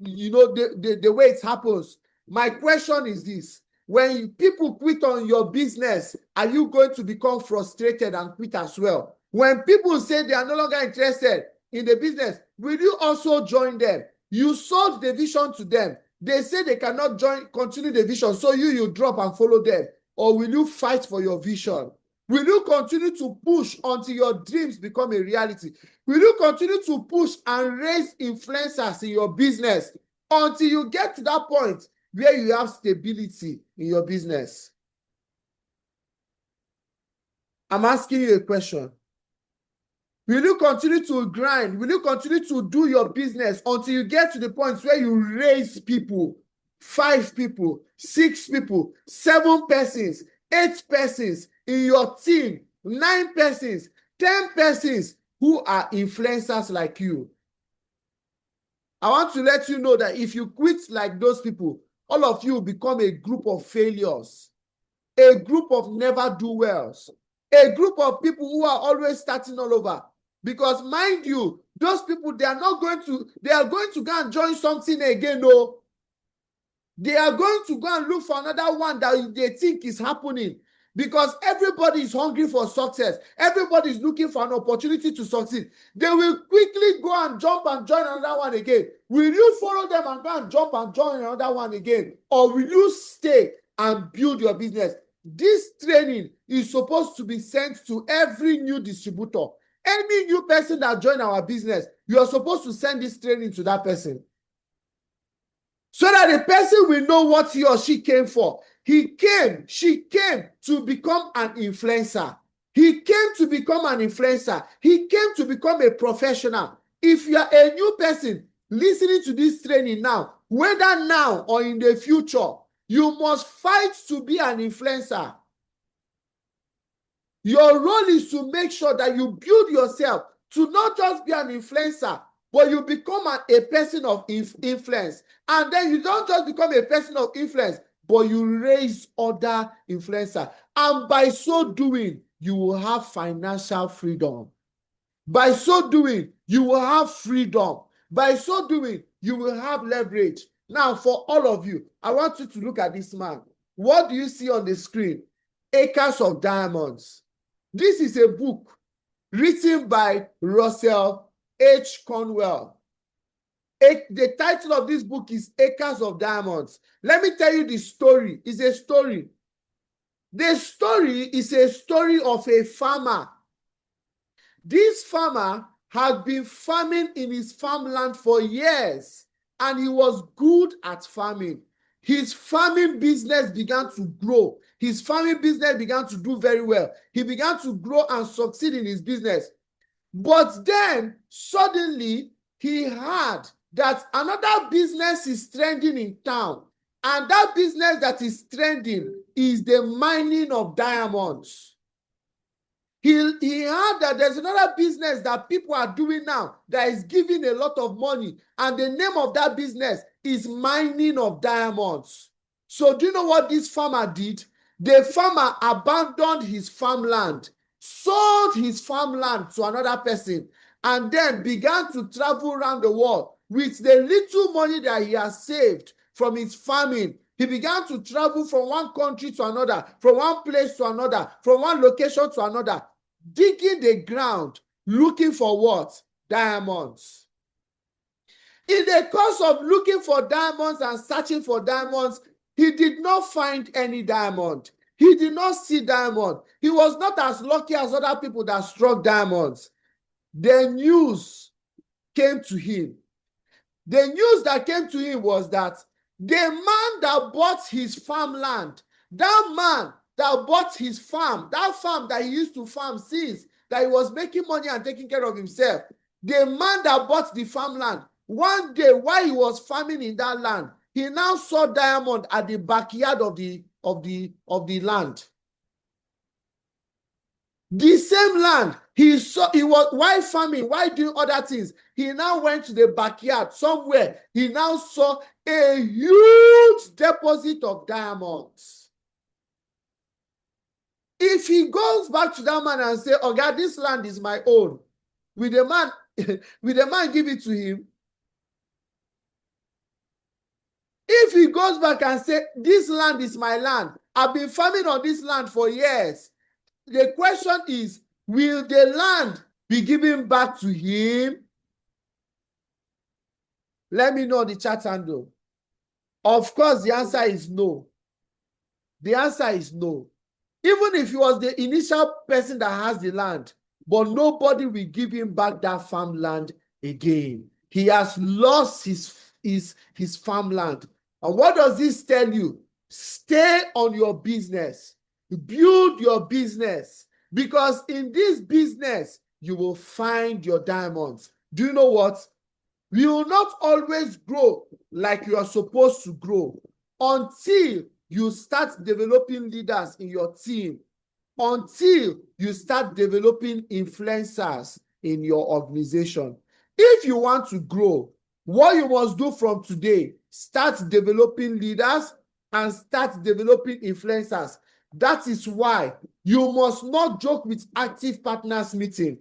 the way it happens. My question is this. When people quit on your business, are you going to become frustrated and quit as well? When people say they are no longer interested in the business, will you also join them? You sold the vision to them. They say they cannot continue the vision, so you drop and follow them? Or will you fight for your vision? Will you continue to push until your dreams become a reality? Will you continue to push and raise influencers in your business until you get to that point where you have stability in your business? I'm asking you a question. Will you continue to grind? Will you continue to do your business until you get to the point where you raise people, 5 people, 6 people, 7 persons, 8 persons in your team, 9 persons, 10 persons who are influencers like you? I want to let you know that if you quit like those people, all of you become a group of failures, a group of never-do-wells, a group of people who are always starting all over. Because mind you, those people, they are going to go and join something again. No, they are going to go and look for another one that they think is happening. Because everybody is hungry for success. Everybody is looking for an opportunity to succeed. They will quickly go and jump and join another one again. Will you follow them and go and jump and join another one again? Or will you stay and build your business? This training is supposed to be sent to every new distributor. Any new person that join our business, you are supposed to send this training to that person, so that the person will know what he or she came for. She came to become an influencer. He came to become an influencer. He came to become a professional. If you are a new person listening to this training now, whether now or in the future, you must fight to be an influencer. Your role is to make sure that you build yourself to not just be an influencer, but you become a person of influence. And then you don't just become a person of influence, but you raise other influencers. And by so doing, you will have financial freedom. By so doing, you will have freedom. By so doing, you will have leverage. Now, for all of you, I want you to look at this man. What do you see on the screen? Acres of Diamonds. This is a book written by Russell H. Conwell. The title of this book is Acres of Diamonds. Let me tell you the story. It's a story. The story is a story of a farmer. This farmer had been farming in his farmland for years, and he was good at farming. His farming business began to grow. His farming business began to do very well. He began to grow and succeed in his business. But then, suddenly, he heard that another business is trending in town. And that business that is trending is the mining of diamonds. He heard that there's another business that people are doing now that is giving a lot of money. And the name of that business is mining of diamonds. So do you know what this farmer did? The farmer abandoned his farmland, sold his farmland to another person, and then began to travel around the world with the little money that he has saved from his farming. He began to travel from one country to another, from one place to another, from one location to another, digging the ground, looking for what? Diamonds. In the course of looking for diamonds and searching for diamonds, he did not find any diamond. He did not see diamond. He was not as lucky as other people that struck diamonds. The news came to him. The news that came to him was that the man that bought his farmland, that man that bought his farm, that farm that he used to farm since, that he was making money and taking care of himself, the man that bought the farmland, one day while he was farming in that land, he now saw diamond at the backyard of the land. The same land he was while farming, while doing other things, he now went to the backyard somewhere. He now saw a huge deposit of diamonds. If he goes back to that man and say, "Oh God, this land is my own," will the man give it to him? If he goes back and say, "This land is my land, I've been farming on this land for years," the question is, will the land be given back to him? Let me know the chat handle. Of course, the answer is no. The answer is no. Even if he was the initial person that has the land, but nobody will give him back that farmland again. He has lost his farmland. And what does this tell you? Stay on your business. Build your business. Because in this business, you will find your diamonds. Do you know what? You will not always grow like you are supposed to grow until you start developing leaders in your team, until you start developing influencers in your organization. If you want to grow, what you must do from today, start developing leaders and start developing influencers. That is why you must not joke with Active Partners meeting.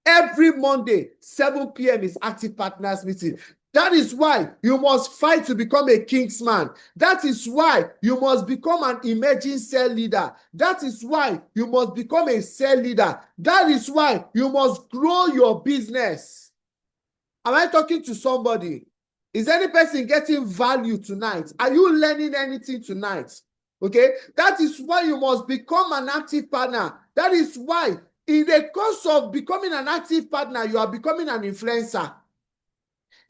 Every Monday, 7 p.m. is Active Partners meeting. That is why you must fight to become a Kingsman. That is why you must become an emerging cell leader. That is why you must become a cell leader. That is why you must grow your business. Am I talking to somebody? Is any person getting value tonight? Are you learning anything tonight? Okay? That is why you must become an active partner. That is why in the course of becoming an active partner, you are becoming an influencer.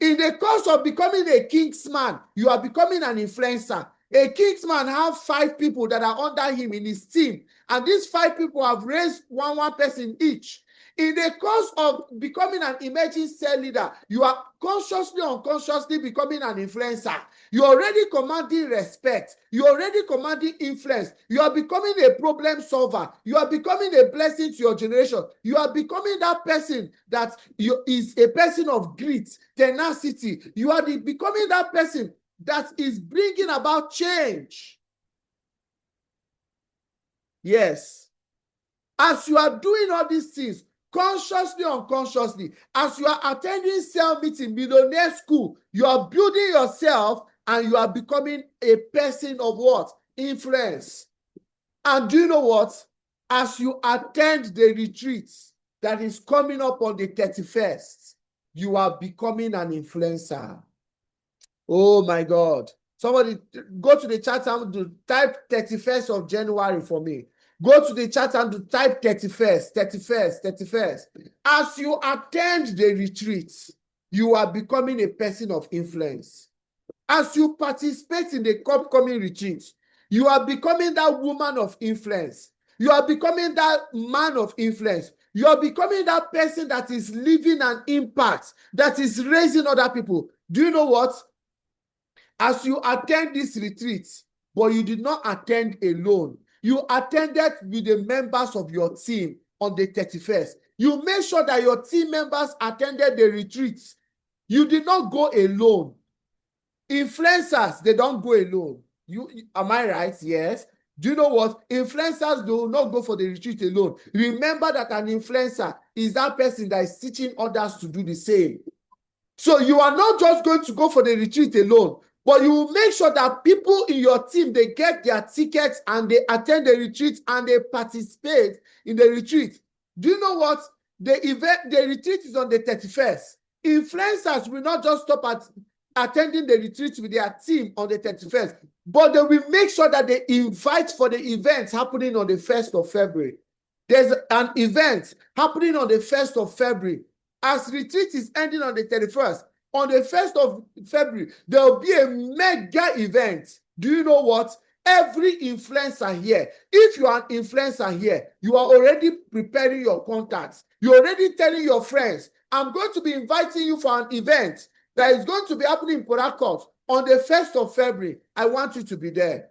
In the course of becoming a Kingsman, you are becoming an influencer. A Kingsman have 5 people that are under him in his team, and these 5 people have raised one person each. In the course of becoming an emerging cell leader, you are consciously or unconsciously becoming an influencer. You're already commanding respect. You're already commanding influence. You are becoming a problem solver. You are becoming a blessing to your generation. You are becoming that person that is a person of grit, tenacity. You are becoming that person that is bringing about change. Yes. As you are doing all these things, consciously or unconsciously, as you are attending cell meeting, millionaire school, you are building yourself and you are becoming a person of what? Influence. And do you know what? As you attend the retreat that is coming up on the 31st, you are becoming an influencer. Oh my God. Somebody go to the chat and type 31st of January for me. Go to the chat and type 31st. As you attend the retreat, you are becoming a person of influence. As you participate in the upcoming retreat, you are becoming that woman of influence. You are becoming that man of influence. You are becoming that person that is leaving an impact, that is raising other people. Do you know what? As you attend this retreat, but you did not attend alone, you attended with the members of your team on the 31st. You made sure that your team members attended the retreat. You did not go alone. Influencers, they don't go alone. Am I right? Yes. Do you know what? Influencers do not go for the retreat alone. Remember that an influencer is that person that is teaching others to do the same. So you are not just going to go for the retreat alone, but you will make sure that people in your team, they get their tickets and they attend the retreat and they participate in the retreat. Do you know what? The retreat is on the 31st. Influencers will not just stop at attending the retreat with their team on the 31st, but they will make sure that they invite for the events happening on the 1st of February. There's an event happening on the 1st of February. As retreat is ending on the 31st, on the 1st of February, there will be a mega event. Do you know what? Every influencer here, if you are an influencer here, you are already preparing your contacts. You're already telling your friends, I'm going to be inviting you for an event that is going to be happening in Port Harcourt on the 1st of February. I want you to be there.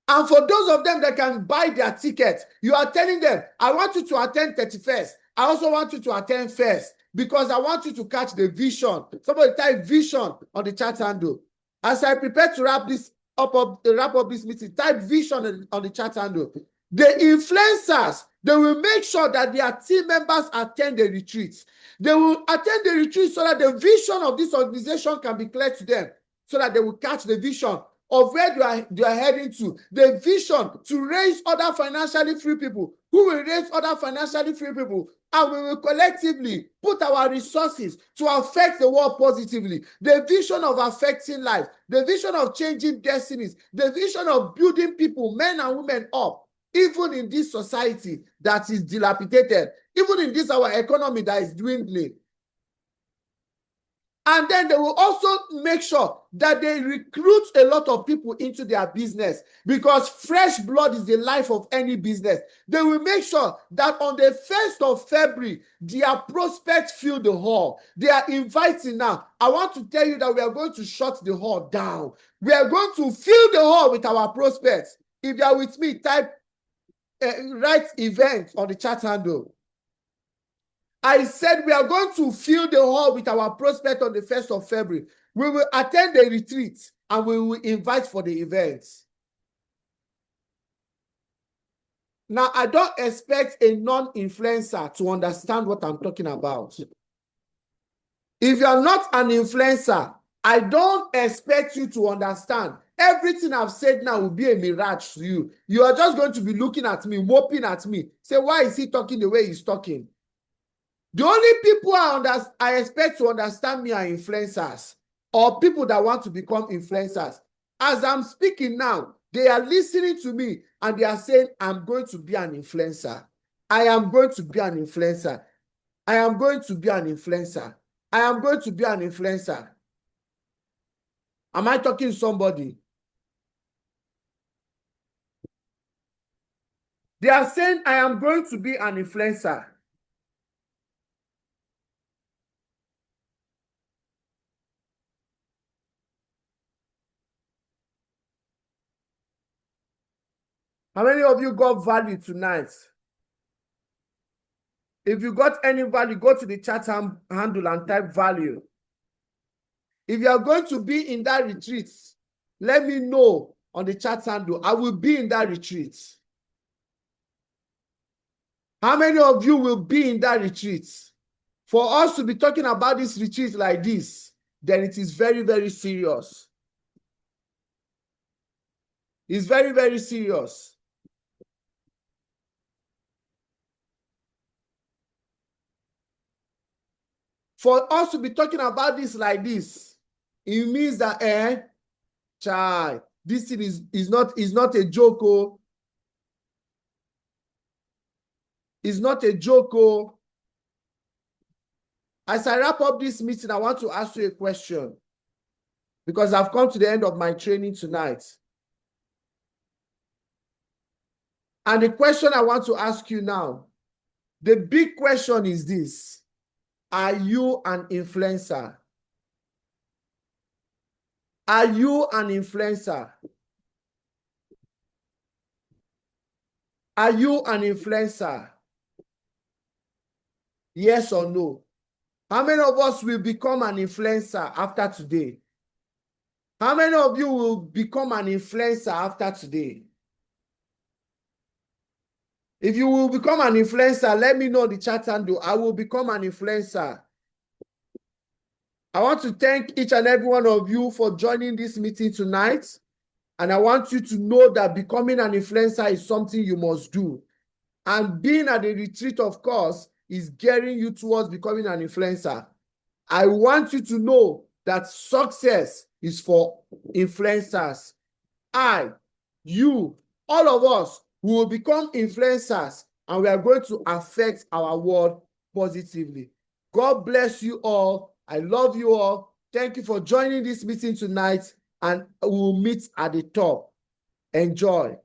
And for those of them that can buy their tickets, you are telling them, I want you to attend 31st. I also want you to attend first because I want you to catch the vision. Somebody type vision on the chat handle. As I prepare to wrap up this meeting, type vision on the chat handle. The influencers, they will make sure that their team members attend the retreats. They will attend the retreat so that the vision of this organization can be clear to them, so that they will catch the vision of where they are heading to, the vision to raise other financially free people, who will raise other financially free people, and we will collectively put our resources to affect the world positively. The vision of affecting life, the vision of changing destinies, the vision of building people, men and women up, even in this society that is dilapidated, even in this our economy that is dwindling. And then they will also make sure that they recruit a lot of people into their business, because fresh blood is the life of any business. They will make sure that on the 1st of February, their prospects fill the hall. They are inviting now. I want to tell you that we are going to shut the hall down. We are going to fill the hall with our prospects. If you are with me, type write event on the chat handle. I said we are going to fill the hall with our prospect on the 1st of February. We will attend the retreat and we will invite for the event. Now, I don't expect a non-influencer to understand what I'm talking about. If you are not an influencer, I don't expect you to understand. Everything I've said now will be a mirage to you. You are just going to be looking at me, moping at me. Say, why is he talking the way he's talking? The only people I expect to understand me are influencers, or people that want to become influencers. As I'm speaking now, they are listening to me and they are saying, I'm going to be an influencer. I am going to be an influencer. I am going to be an influencer. I am going to be an influencer. Am I talking to somebody? They are saying, I am going to be an influencer. How many of you got value tonight? If you got any value, go to the chat handle and type value. If you are going to be in that retreat, let me know on the chat handle. I will be in that retreat. How many of you will be in that retreat? For us to be talking about this retreat like this, then it is very, very serious. It's very, very serious. For us to be talking about this like this, it means that, child, this thing is not a joke. Oh. It's not a joke. Oh. As I wrap up this meeting, I want to ask you a question, because I've come to the end of my training tonight. And the question I want to ask you now, the big question is this: are you an influencer? Are you an influencer? Are you an influencer? Yes or no? How many of us will become an influencer after today? How many of you will become an influencer after today? If you will become an influencer, let me know the chat handle. I will become an influencer. I want to thank each and every one of you for joining this meeting tonight. And I want you to know that becoming an influencer is something you must do. And being at the retreat, of course, is gearing you towards becoming an influencer. I want you to know that success is for influencers. You, all of us, we will become influencers, and we are going to affect our world positively. God bless you all. I love you all. Thank you for joining this meeting tonight, and we will meet at the top. Enjoy.